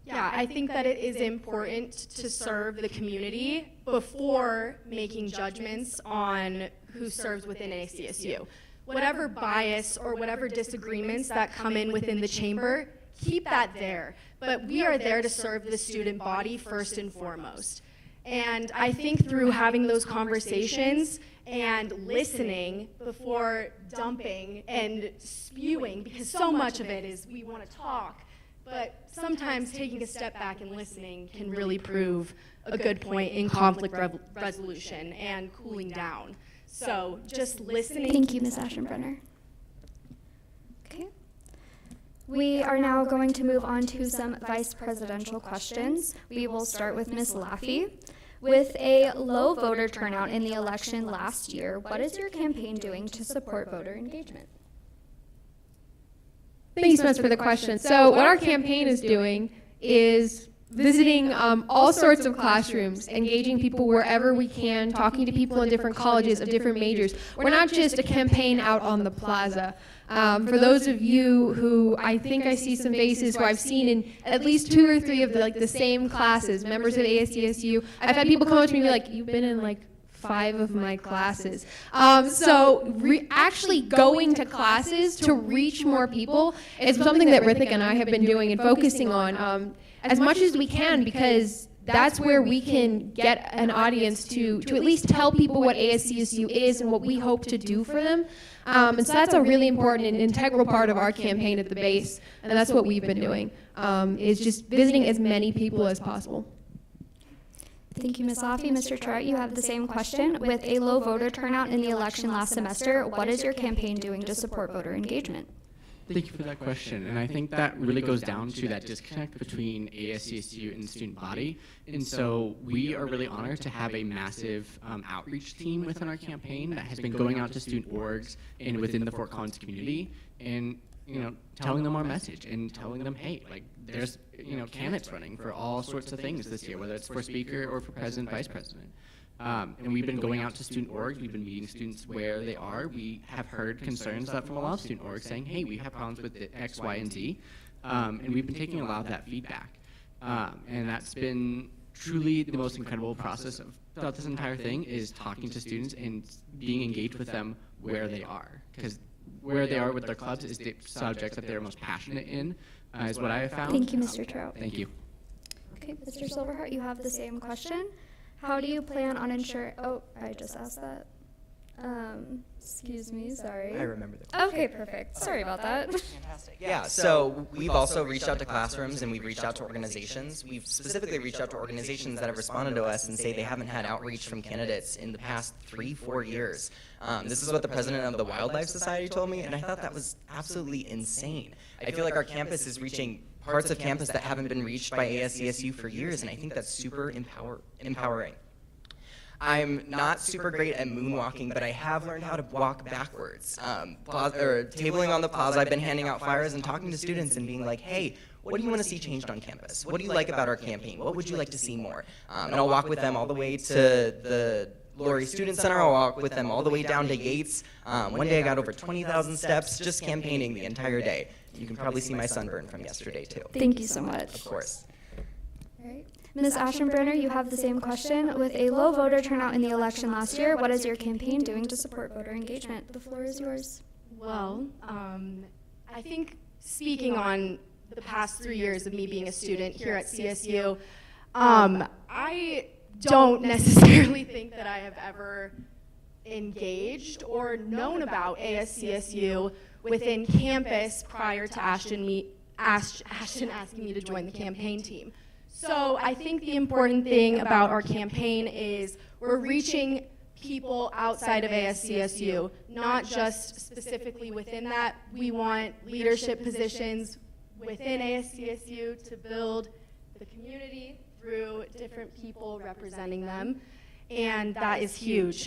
Yeah, I think that it is important to serve the community before making judgments on who serves within ASCSU. Whatever bias or whatever disagreements that come in within the chamber, keep that there. But we are there to serve the student body first and foremost. And I think through having those conversations and listening before dumping and spewing, because so much of it is we want to talk, but sometimes taking a step back and listening can really prove a good point in conflict resolution and cooling down. So just listening. Thank you, Ms. Aschenbrenner. Okay. We are now going to move on to some vice presidential questions. We will start with Ms. Laffey. With a low voter turnout in the election last year, what is your campaign doing to support voter engagement? Thanks so much for the question. So what our campaign is doing is visiting all sorts of classrooms, engaging people wherever we can, talking to people in different colleges of different majors. We're not just a campaign out on the plaza. For those of you who, I think I see some faces who I've seen in at least 2 or 3 of the same classes, members of ASCSU, I've had people come up to me and be like, you've been in 5 of my classes. Actually going to classes to reach more people is something that Rithik and I have been doing and focusing on as much as we can, because that's where we can get an audience to at least tell people what ASCSU is and what we hope to do for them. And so that's a really important and integral part of our campaign at the base, and that's what we've been doing, is just visiting as many people as possible. Thank you, Ms. Laffey. Mr. Trout, you have the same question. With a low voter turnout in the election last semester, what is your campaign doing to support voter engagement? Thank you for that question. And I think that really goes down to that disconnect between ASCSU and the student body. And so we are really honored to have a massive outreach team within our campaign that has been going out to student orgs and within the Fort Collins community and telling them our message and telling them, hey, there's candidates running for all sorts of things this year, whether it's for speaker or for president, vice president. And we've been going out to student orgs, we've been meeting students where they are. We have heard concerns from a lot of student orgs saying, hey, we have problems with the X, Y, and Z. And we've been taking a lot of that feedback. And that's been truly the most incredible process throughout this entire thing, is talking to students and being engaged with them where they are. Because where they are with their clubs is the subjects that they're most passionate in, is what I have found. Thank you, Mr. Trout. Thank you. Okay, Mr. Silverheart, you have the same question. How do you plan on ensuring, oh, I just asked that. Excuse me, sorry. I remember the question. Okay, perfect. Sorry about that. Fantastic. Yeah, so we've also reached out to classrooms and we've reached out to organizations. We've specifically reached out to organizations that have responded to us and say they haven't had outreach from candidates in the past 3-4 years. This is what the president of the Wildlife Society told me, and I thought that was absolutely insane. I feel like our campus is reaching parts of campus that haven't been reached by ASCSU for years, and I think that's super empowering. I'm not super great at moonwalking, but I have learned how to walk backwards. Tabling on the plaza, I've been handing out flyers and talking to students and being like, hey, what do you want to see changed on campus? What do you like about our campaign? What would you like to see more? And I'll walk with them all the way to the Laurie Student Center. I'll walk with them all the way down to Yates. One day I got over 20,000 steps just campaigning the entire day. You can probably see my sunburn from yesterday, too. Thank you so much. Of course. All right. Ms. Aschenbrenner, you have the same question. With a low voter turnout in the election last year, what is your campaign doing to support voter engagement? The floor is yours. Well, I think speaking on the past 3 years of me being a student here at CSU, I don't necessarily think that I have ever engaged or known about ASCSU within campus prior to Ashton asking me to join the campaign team. So I think the important thing about our campaign is we're reaching people outside of ASCSU, not just specifically within that. We want leadership positions within ASCSU to build the community through different people representing them, and that is huge.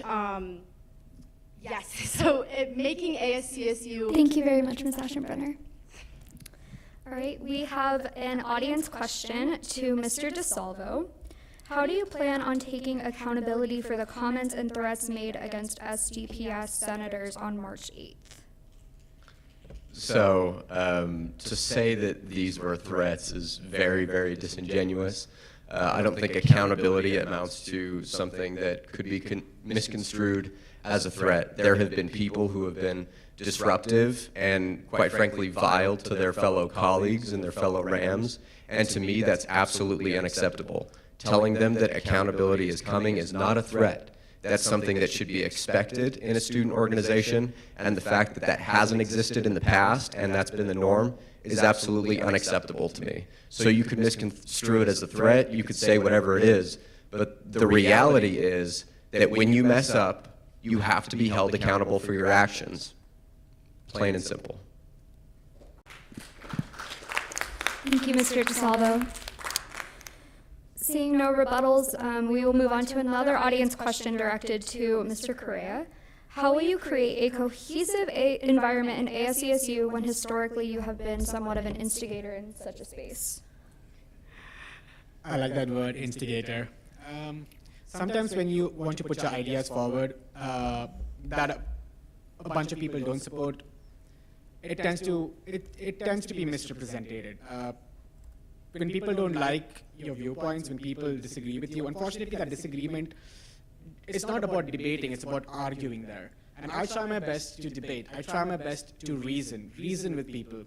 Yes, so making ASCSU... Thank you very much, Ms. Aschenbrenner. All right, we have an audience question to Mr. DeSalvo. How do you plan on taking accountability for the comments and threats made against SDPS senators on March 8th? So to say that these were threats is very, very disingenuous. I don't think accountability amounts to something that could be misconstrued as a threat. There have been people who have been disruptive and, quite frankly, vile to their fellow colleagues and their fellow Rams, and to me that's absolutely unacceptable. Telling them that accountability is coming is not a threat. That's something that should be expected in a student organization, and the fact that that hasn't existed in the past and that's been the norm is absolutely unacceptable to me. So you could misconstrue it as a threat, you could say whatever it is, but the reality is that when you mess up, you have to be held accountable for your actions. Plain and simple. Thank you, Mr. DeSalvo. Seeing no rebuttals, we will move on to another audience question directed to Mr. Correa. How will you create a cohesive environment in ASCSU when historically you have been somewhat of an instigator in such a space? I like that word, instigator. Sometimes when you want to put your ideas forward that a bunch of people don't support, it tends to be misrepresented. When people don't like your viewpoints, when people disagree with you, unfortunately that disagreement, it's not about debating, it's about arguing there. And I try my best to debate. I try my best to reason with people.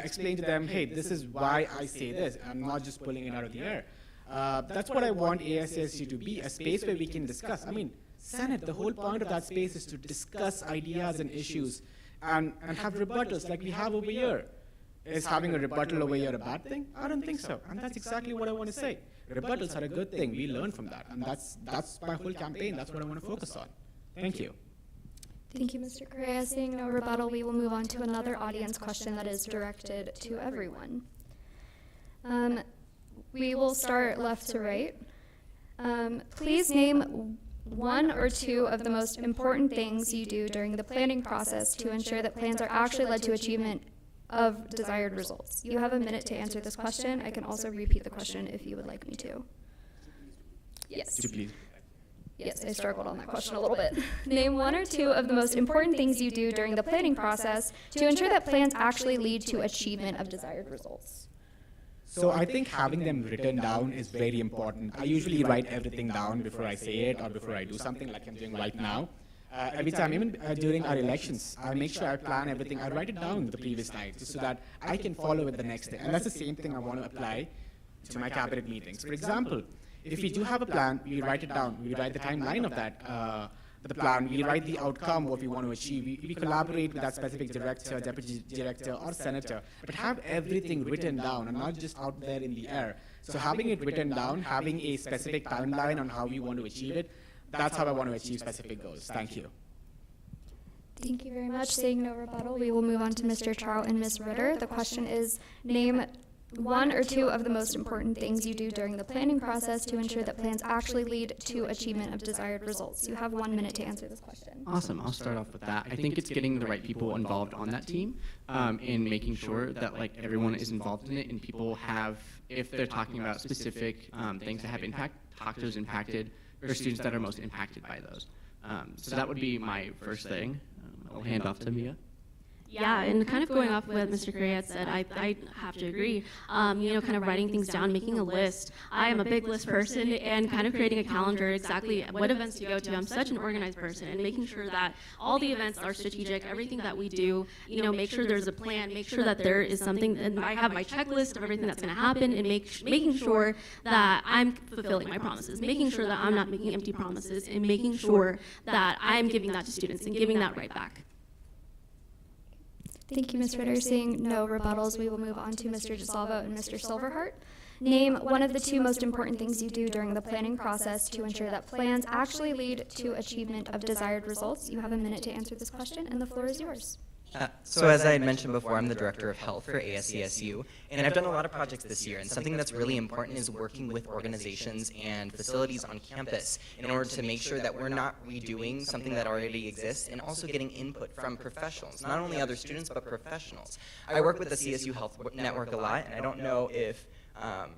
Explain to them, hey, this is why I say this. I'm not just pulling it out of the air. That's what I want ASCSU to be, a space where we can discuss. I mean, Senate, the whole point of that space is to discuss ideas and issues and have rebuttals like we have over here. Is having a rebuttal over here a bad thing? I don't think so. And that's exactly what I want to say. Rebuttals are a good thing. We learn from that. And that's my whole campaign. That's what I want to focus on. Thank you. Thank you, Mr. Correa. Seeing no rebuttal, we will move on to another audience question that is directed to everyone. We will start left to right. Please name one or two of the most important things you do during the planning process to ensure that plans are actually led to achievement of desired results. You have a minute to answer this question. I can also repeat the question if you would like me to. Yes. Please. Yes, I struggled on that question a little bit. Name one or two of the most important things you do during the planning process to ensure that plans actually lead to achievement of desired results. So I think having them written down is very important. I usually write everything down before I say it or before I do something like I'm doing right now. Every time, even during our elections, I make sure I plan everything. I write it down the previous night just so that I can follow it the next day. And that's the same thing I want to apply to my cabinet meetings. For example, if we do have a plan, we write it down. We write the timeline of that, the plan. We write the outcome, what we want to achieve. We collaborate with that specific director, deputy director, or senator, but have everything written down and not just out there in the air. So having it written down, having a specific timeline on how we want to achieve it, that's how I want to achieve specific goals. Thank you. Thank you very much. Seeing no rebuttal, we will move on to Mr. Charl and Ms. Ritter. The question is, name one or two of the most important things you do during the planning process to ensure that plans actually lead to achievement of desired results. You have 1 minute to answer this question. Awesome. I'll start off with that. I think it's getting the right people involved on that team and making sure that like everyone is involved in it and people have, if they're talking about specific things that have impact, talk to those impacted or students that are most impacted by those. So that would be my first thing. I'll hand off to Mia. Yeah, and kind of going off what Mr. Correa said, I have to agree. Kind of writing things down, making a list. I am a big list person, and kind of creating a calendar, exactly what events to go to. I'm such an organized person, and making sure that all the events are strategic, everything that we do, make sure there's a plan, make sure that there is something, and I have my checklist of everything that's going to happen, and making sure that I'm fulfilling my promises, making sure that I'm not making empty promises, and making sure that I'm giving that to students and giving that right back. Thank you, Ms. Ritter. Seeing no rebuttals, we will move on to Mr. DeSalvo and Mr. Silverheart. Name one of the two most important things you do during the planning process to ensure that plans actually lead to achievement of desired results. You have a minute to answer this question, and the floor is yours. So as I had mentioned before, I'm the Director of Health for ASCSU, and I've done a lot of projects this year, and something that's really important is working with organizations and facilities on campus in order to make sure that we're not redoing something that already exists, and also getting input from professionals, not only other students, but professionals. I work with the CSU Health Network a lot, and I don't know if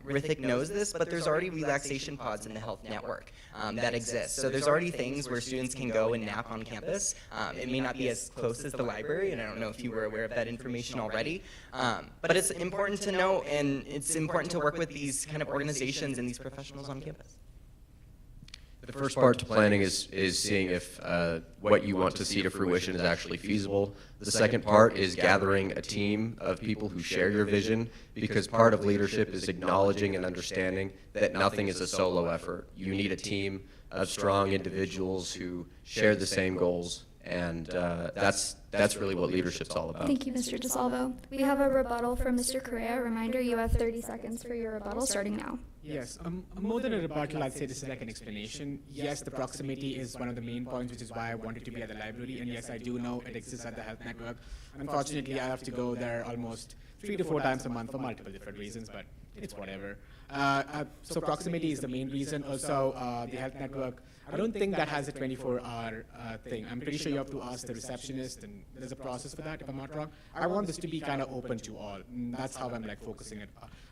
Rithik knows this, but there's already relaxation pods in the health network that exist. So there's already things where students can go and nap on campus. It may not be as close as the library, and I don't know if you were aware of that information already. But it's important to know, and it's important to work with these kind of organizations and these professionals on campus. The first part to planning is seeing if what you want to see to fruition is actually feasible. The second part is gathering a team of people who share your vision, because part of leadership is acknowledging and understanding that nothing is a solo effort. You need a team of strong individuals who share the same goals, and that's really what leadership's all about. Thank you, Mr. DeSalvo. We have a rebuttal from Mr. Correa. Reminder, you have 30 seconds for your rebuttal starting now. Yes, more than a rebuttal, I'd say this is like an explanation. Yes, the proximity is one of the main points, which is why I wanted to be at the library, and yes, I do know it exists at the health network. Unfortunately, I have to go there almost 3 to 4 times a month for multiple different reasons, but it's whatever. So proximity is the main reason. Also, the health network, I don't think that has a 24-hour thing. I'm pretty sure you have to ask the receptionist, and there's a process for that, if I'm not wrong. I want this to be kind of open to all. And that's how I'm like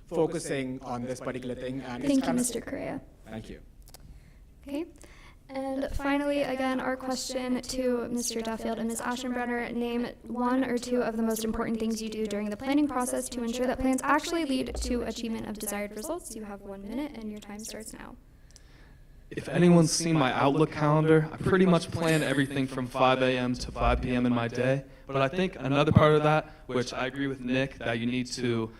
focusing on this particular thing. And Thank you, Mr. Correa. Thank you. Okay. And finally, again, our question to Mr. Duffield and Ms. Aschenbrenner. Name one or two of the most important things you do during the planning process to ensure that plans actually lead to achievement of desired results. You have 1 minute, and your time starts now. If anyone's seen my Outlook calendar, I pretty much plan everything from 5 a.m. to 5 p.m. in my day. But I think another part of that, which I agree with Nick, that it needs to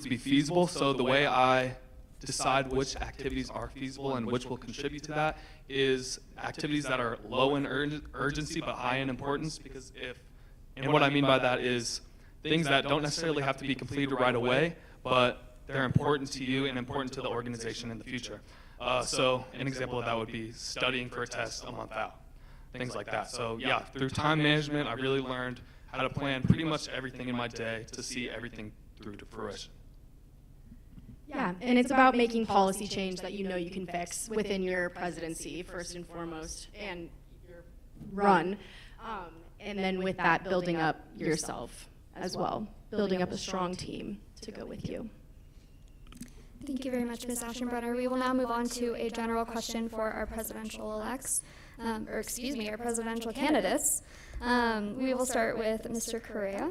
be feasible. So the way I decide which activities are feasible and which will contribute to that is activities that are low in urgency but high in importance. And what I mean by that is things that don't necessarily have to be completed right away, but they're important to you and important to the organization in the future. So an example of that would be studying for a test a month out, things like that. So yeah, through time management, I really learned how to plan pretty much everything in my day to see everything through to fruition. Yeah, and it's about making policy change that you know you can fix within your presidency, first and foremost, and your run. And then with that, building up yourself as well, building up a strong team to go with you. Thank you very much, Ms. Aschenbrenner. We will now move on to a general question for our presidential elects, our presidential candidates. We will start with Mr. Correa.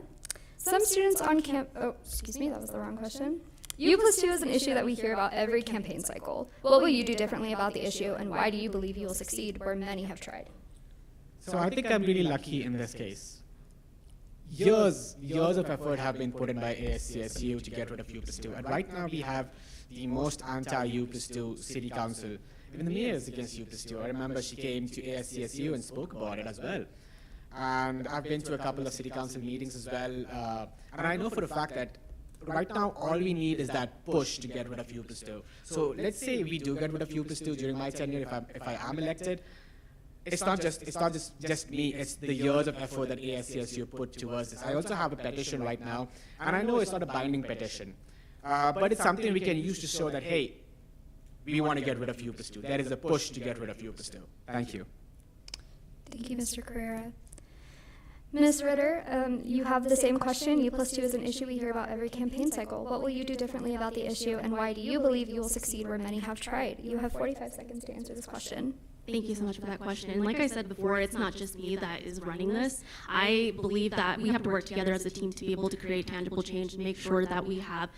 Some students on that was the wrong question. U+2 is an issue that we hear about every campaign cycle. What will you do differently about the issue, and why do you believe you will succeed where many have tried? So I think I'm really lucky in this case. Years of effort have been put in by ASCSU to get rid of U+2, and right now we have the most anti-U+2 city council. Even the mayor is against U+2. I remember she came to ASCSU and spoke about it as well. And I've been to a couple of city council meetings as well, and I know for a fact that right now all we need is that push to get rid of U+2. So let's say we do get rid of U+2 during my tenure, if I am elected. It's not just me, it's the years of effort that ASCSU put towards this. I also have a petition right now, and I know it's not a binding petition, but it's something we can use to show that, hey, we want to get rid of U+2. There is a push to get rid of U+2. Thank you. Thank you, Mr. Carrera. Ms. Ritter, you have the same question. U+2 is an issue we hear about every campaign cycle. What will you do differently about the issue, and why do you believe you will succeed where many have tried? You have 45 seconds to answer this question. Thank you so much for that question. And like I said before, it's not just me that is running this. I believe that we have to work together as a team to be able to create tangible change and make sure that we have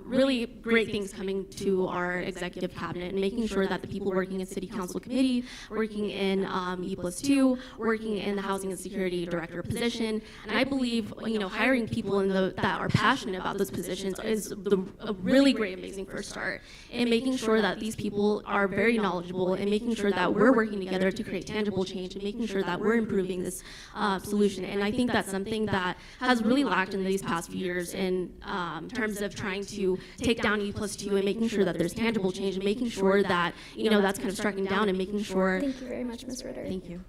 really great things coming to our executive cabinet, and making sure that the people working in city council committee, working in U+2, working in the housing and security director position. And I believe, hiring people that are passionate about those positions is a really great, amazing first start. And making sure that these people are very knowledgeable, and making sure that we're working together to create tangible change, and making sure that we're improving this solution. And I think that's something that has really lacked in these past few years in terms of trying to take down U+2 and making sure that there's tangible change, and making sure that, that's kind of striking down, and making sure. Thank you very much, Ms. Ritter. Thank you.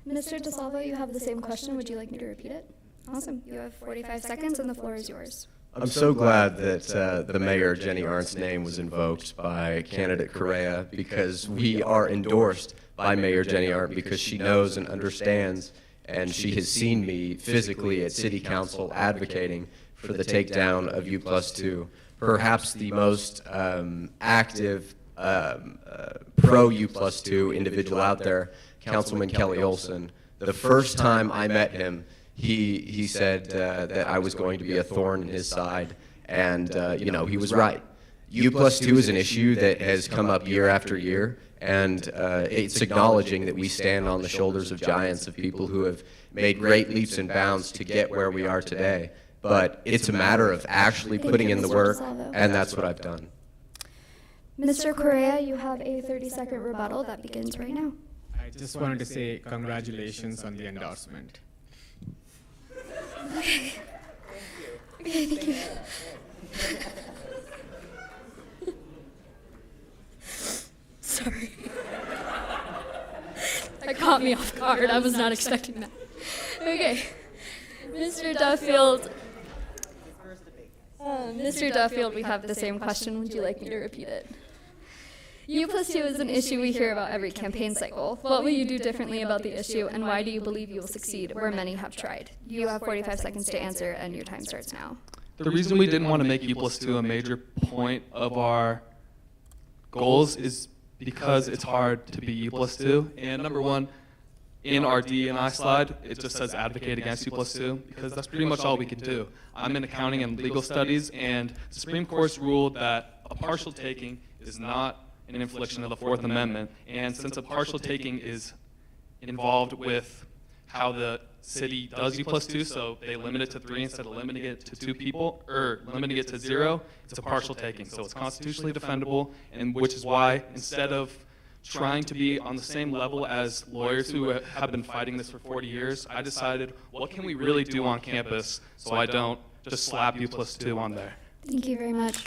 Mr. DeSalvo, you have the same question. Would you like me to repeat it? Awesome. You have 45 seconds, and the floor is yours. I'm so glad that the mayor, Jenny Arndt's name was invoked by candidate Correa, because we are endorsed by Mayor Jenny Arndt because she knows and understands, and she has seen me physically at City Council advocating for the takedown of U+2. Perhaps the most active pro-U+2 individual out there, Councilman Kelly Olson. The first time I met him, he said that I was going to be a thorn in his side, and he was right. U+2 is an issue that has come up year after year, and it's acknowledging that we stand on the shoulders of giants, of people who have made great leaps and bounds to get where we are today. But it's a matter of actually putting in the work, and that's what I've done. Mr. Correa, you have a 30-second rebuttal that begins right now. I just wanted to say congratulations on the endorsement. Okay, thank you. Sorry. That caught me off guard. I was not expecting that. Okay. Mr. Duffield. Mr. Duffield, we have the same question. Would you like me to repeat it? U+2 is an issue we hear about every campaign cycle. What will you do differently about the issue, and why do you believe you will succeed where many have tried? You have 45 seconds to answer, and your time starts now. The reason we didn't want to make U+2 a major point of our goals is because it's hard to be U+2. And number one, in our D&I slide, it just says advocate against U+2, because that's pretty much all we can do. I'm in accounting and legal studies, and the Supreme Court's ruled that a partial taking is not an infliction of the Fourth Amendment. And since a partial taking is involved with how the city does U+2, so they limit it to 3 instead of limiting it to 2 people, or limiting it to 0, it's a partial taking. So it's constitutionally defendable, and which is why, instead of trying to be on the same level as lawyers who have been fighting this for 40 years, I decided, what can we really do on campus so I don't just slap U+2 on there? Thank you very much.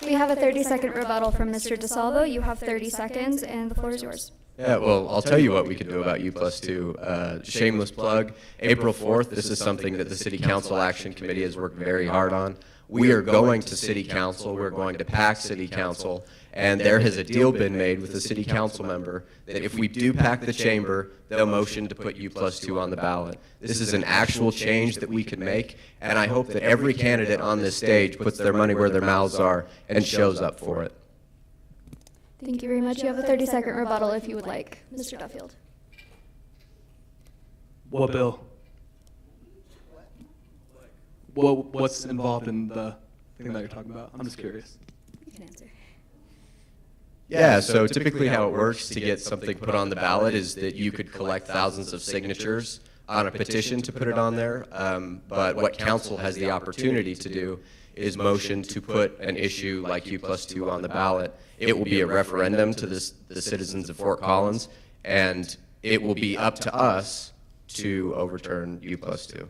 We have a 30-second rebuttal from Mr. DeSalvo. You have 30 seconds, and the floor is yours. Yeah, well, I'll tell you what we could do about U+2. Shameless plug, April 4th, this is something that the City Council Action Committee has worked very hard on. we are going to city council, we're going to pack city council, and there has a deal been made with a city council member that if we do pack the chamber, they'll motion to put U+2 on the ballot. This is an actual change that we can make, and I hope that every candidate on this stage puts their money where their mouths are and shows up for it. Thank you very much. You have a 30-second rebuttal if you would like. Mr. Duffield. What bill? What's involved in the thing that you're talking about? I'm just curious. You can answer. Yeah, so typically how it works to get something put on the ballot is that you could collect thousands of signatures on a petition to put it on there, but what council has the opportunity to do is motion to put an issue like U+2 on the ballot. It will be a referendum to the citizens of Fort Collins, and it will be up to us to overturn U+2.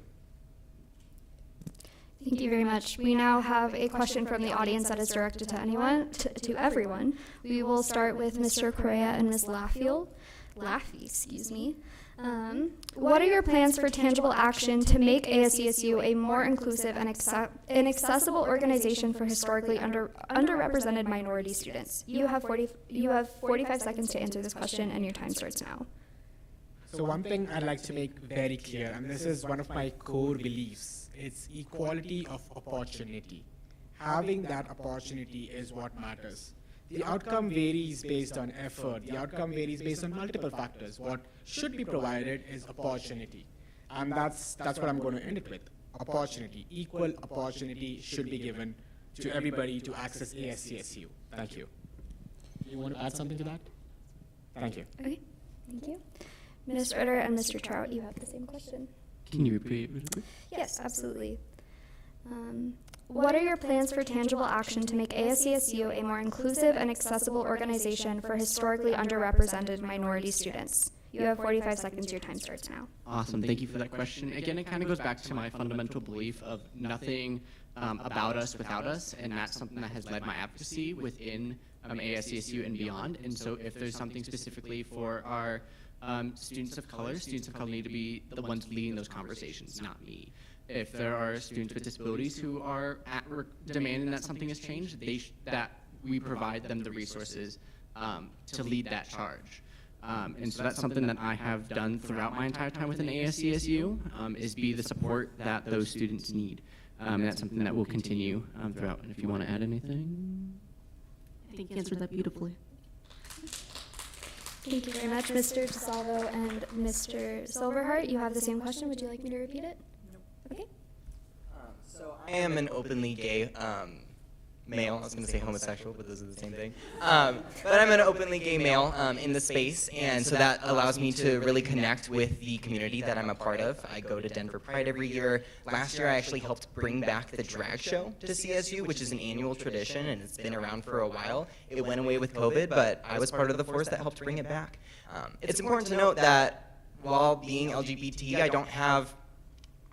Thank you very much. We now have a question from the audience that is directed to everyone. We will start with Mr. Correa and Ms. Laffey. What are your plans for tangible action to make ASCSU a more inclusive and accessible organization for historically underrepresented minority students? You have 45 seconds to answer this question, and your time starts now. So one thing I'd like to make very clear, and this is one of my core beliefs, it's equality of opportunity. Having that opportunity is what matters. The outcome varies based on effort. The outcome varies based on multiple factors. What should be provided is opportunity. And that's what I'm going to end it with. Opportunity. Equal opportunity should be given to everybody to access ASCSU. Thank you. You want to add something to that? Thank you. Okay, thank you. Ms. Ritter and Mr. Trout, you have the same question. Can you repeat really quick? Yes, absolutely. What are your plans for tangible action to make ASCSU a more inclusive and accessible organization for historically underrepresented minority students? You have 45 seconds. Your time starts now. Awesome. Thank you for that question. Again, it kind of goes back to my fundamental belief of nothing about us without us, and that's something that has led my advocacy within ASCSU and beyond. And so if there's something specifically for our students of color need to be the ones leading those conversations, not me. If there are students with disabilities who are demanding that something has changed, that we provide them the resources to lead that charge. And so that's something that I have done throughout my entire time within ASCSU, is be the support that those students need. And that's something that will continue throughout. And if you want to add anything? I think you answered that beautifully. Thank you very much, Mr. DeSalvo and Mr. Silverheart. You have the same question. Would you like me to repeat it? Okay. So I am an openly gay male. I was going to say homosexual, but those are the same thing. But I'm an openly gay male in the space, and so that allows me to really connect with the community that I'm a part of. I go to Denver Pride every year. Last year, I actually helped bring back the drag show to CSU, which is an annual tradition, and it's been around for a while. It went away with COVID, but I was part of the force that helped bring it back. It's important to note that while being LGBT, I don't have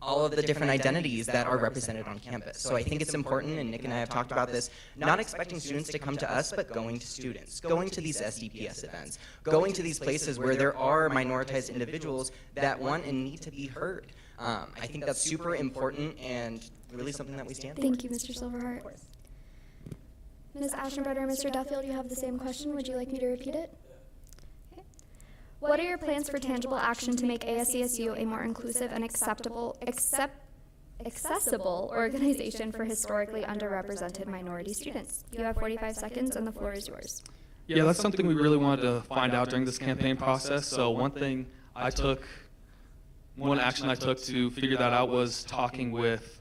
all of the different identities that are represented on campus. So I think it's important, and Nick and I have talked about this, not expecting students to come to us, but going to students, going to these SDPS events, going to these places where there are minoritized individuals that want and need to be heard. I think that's super important and really something that we stand for. Thank you, Mr. Silverheart. Ms. Ashenbreder and Mr. Duffield, you have the same question. Would you like me to repeat it? What are your plans for tangible action to make ASCSU a more inclusive and accessible organization for historically underrepresented minority students? You have 45 seconds, and the floor is yours. Yeah, that's something we really wanted to find out during this campaign process. So one action I took to figure that out was talking with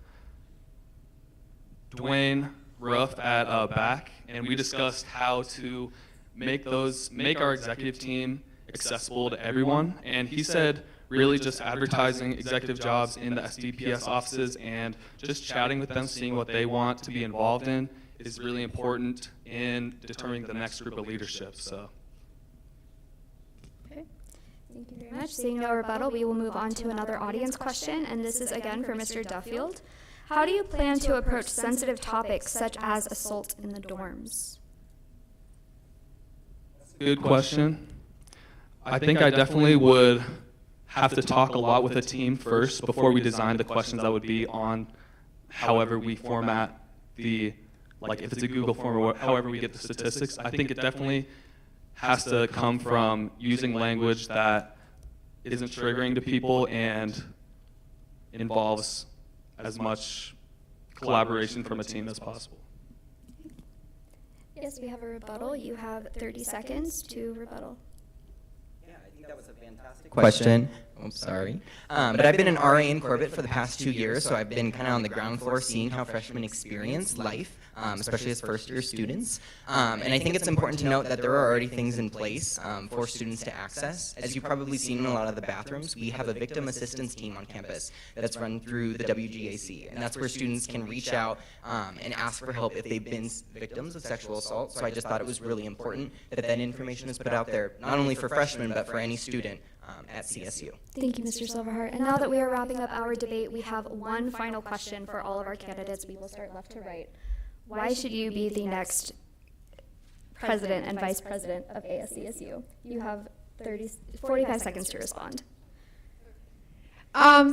Dwayne Ruff at BAC, and we discussed how to make our executive team accessible to everyone, and he said really just advertising executive jobs in the SDPS offices and just chatting with them, seeing what they want to be involved in is really important in determining the next group of leadership. So. Okay. Thank you very much. Seeing no rebuttal, we will move on to another audience question, and this is again for Mr. Duffield. How do you plan to approach sensitive topics such as assault in the dorms? Good question. I think I definitely would have to talk a lot with a team first before we design the questions that would be on however we format if it's a Google form or however we get the statistics, I think it definitely has to come from using language that isn't triggering to people and involves as much collaboration from a team as possible. Yes, we have a rebuttal. You have 30 seconds to rebuttal. Yeah, I think that was a fantastic question. I'm sorry. But I've been an RA in Corbett for the past 2 years, so I've been kind of on the ground floor seeing how freshmen experience life, especially as first-year students. And I think it's important to note that there are already things in place for students to access. As you've probably seen in a lot of the bathrooms, we have a victim assistance team on campus that's run through the WGAC, and that's where students can reach out and ask for help if they've been victims of sexual assault. So I just thought it was really important that that information is put out there, not only for freshmen, but for any student at CSU. Thank you, Mr. Silverheart. And now that we are wrapping up our debate, we have one final question for all of our candidates. We will start left to right. Why should you be the next president and vice president of ASCSU? You have 45 seconds to respond.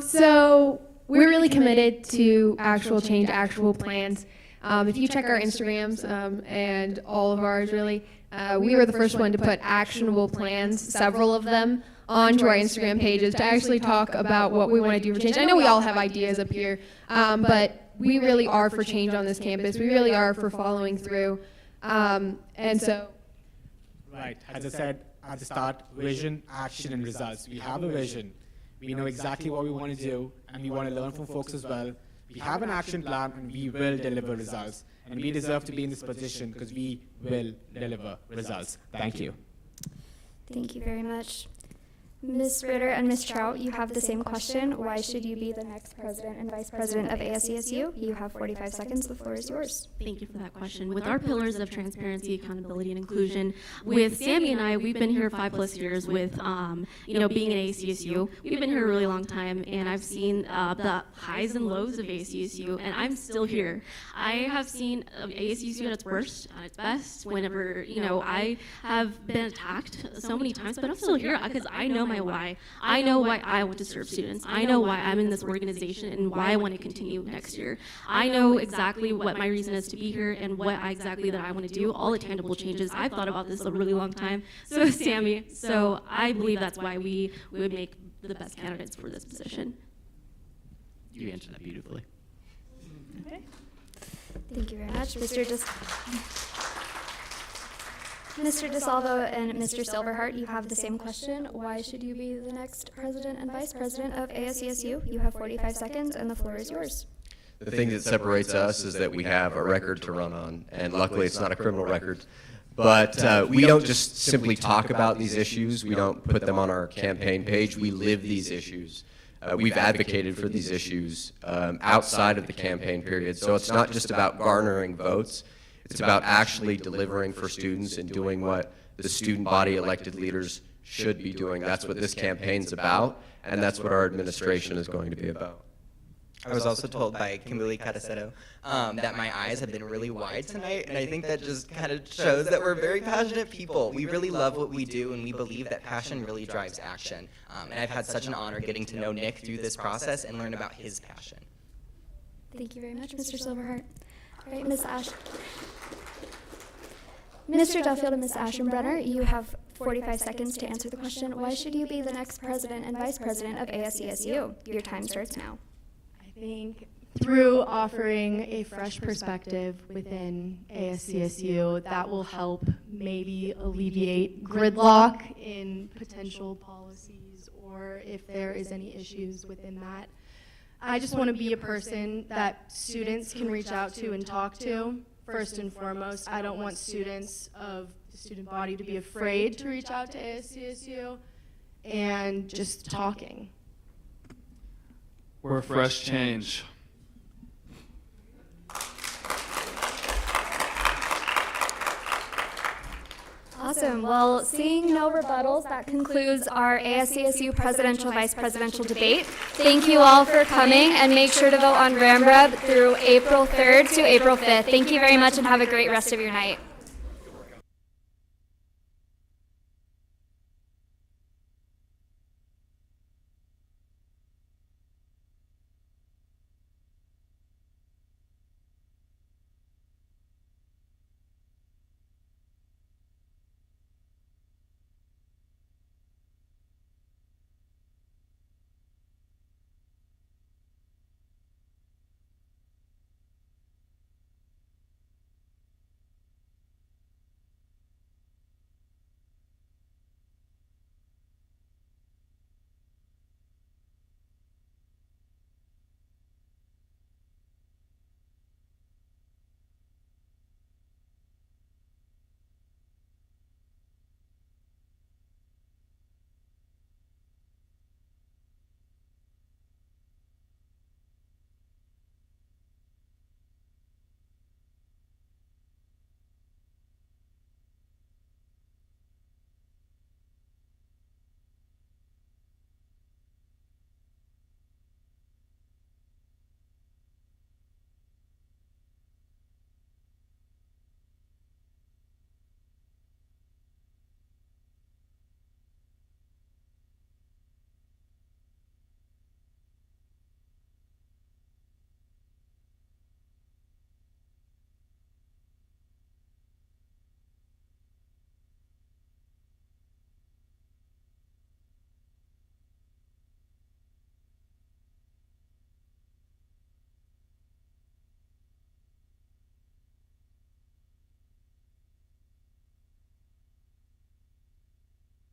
So we're really committed to actual change, actual plans. If you check our Instagrams and all of ours, really, we were the first one to put actionable plans, several of them, onto our Instagram pages to actually talk about what we want to do for change. I know we all have ideas up here, but we really are for change on this campus. We really are for following through. And so. Right, as I said at the start, vision, action, and results. We have a vision. We know exactly what we want to do, and we want to learn from folks as well. We have an action plan, and we will deliver results. And we deserve to be in this position because we will deliver results. Thank you. Thank you very much. Ms. Ritter and Ms. Trout, you have the same question. Why should you be the next president and vice president of ASCSU? You have 45 seconds. The floor is yours. Thank you for that question. With our pillars of transparency, accountability, and inclusion, with Sammy and I, we've been here 5+ years with, being at ASCSU. We've been here a really long time, and I've seen the highs and lows of ASCSU, and I'm still here. I have seen ASCSU at its worst, at its best, whenever, I have been attacked so many times, but I'm still here because I know my why. I know why I want to serve students. I know why I'm in this organization and why I want to continue next year. I know exactly what my reason is to be here and what exactly that I want to do, all the tangible changes. I've thought about this a really long time, so has Sammy. So I believe that's why we would make the best candidates for this position. You answered that beautifully. Okay. Thank you very much. Mr. DeSalvo and Mr. Silverheart, you have the same question. Why should you be the next president and vice president of ASCSU? You have 45 seconds, and the floor is yours. The thing that separates us is that we have a record to run on, and luckily it's not a criminal record. But we don't just simply talk about these issues. We don't put them on our campaign page. We live these issues. We've advocated for these issues outside of the campaign period. So it's not just about garnering votes. It's about actually delivering for students and doing what the student body elected leaders should be doing. That's what this campaign's about, and that's what our administration is going to be about. I was also told by Kimberly Cataceto that my eyes have been really wide tonight, and I think that just kind of shows that we're very passionate people. We really love what we do, and we believe that passion really drives action. And I've had such an honor getting to know Nick through this process and learn about his passion. Thank you very much, Mr. Silverheart. All right, Ms. Mr. Duffield and Ms. Aschenbrenner, you have 45 seconds to answer the question. Why should you be the next president and vice president of ASCSU? Your time starts now. I think through offering a fresh perspective within ASCSU, that will help maybe alleviate gridlock in potential policies or if there is any issues within that. I just want to be a person that students can reach out to and talk to. First and foremost, I don't want students of the student body to be afraid to reach out to ASCSU and just talking. We're a fresh change. Awesome. Well, seeing no rebuttals, that concludes our ASCSU presidential vice presidential debate. Thank you all for coming, and make sure to vote on Rambreb through April 3rd to April 5th. Thank you very much, and have a great rest of your night.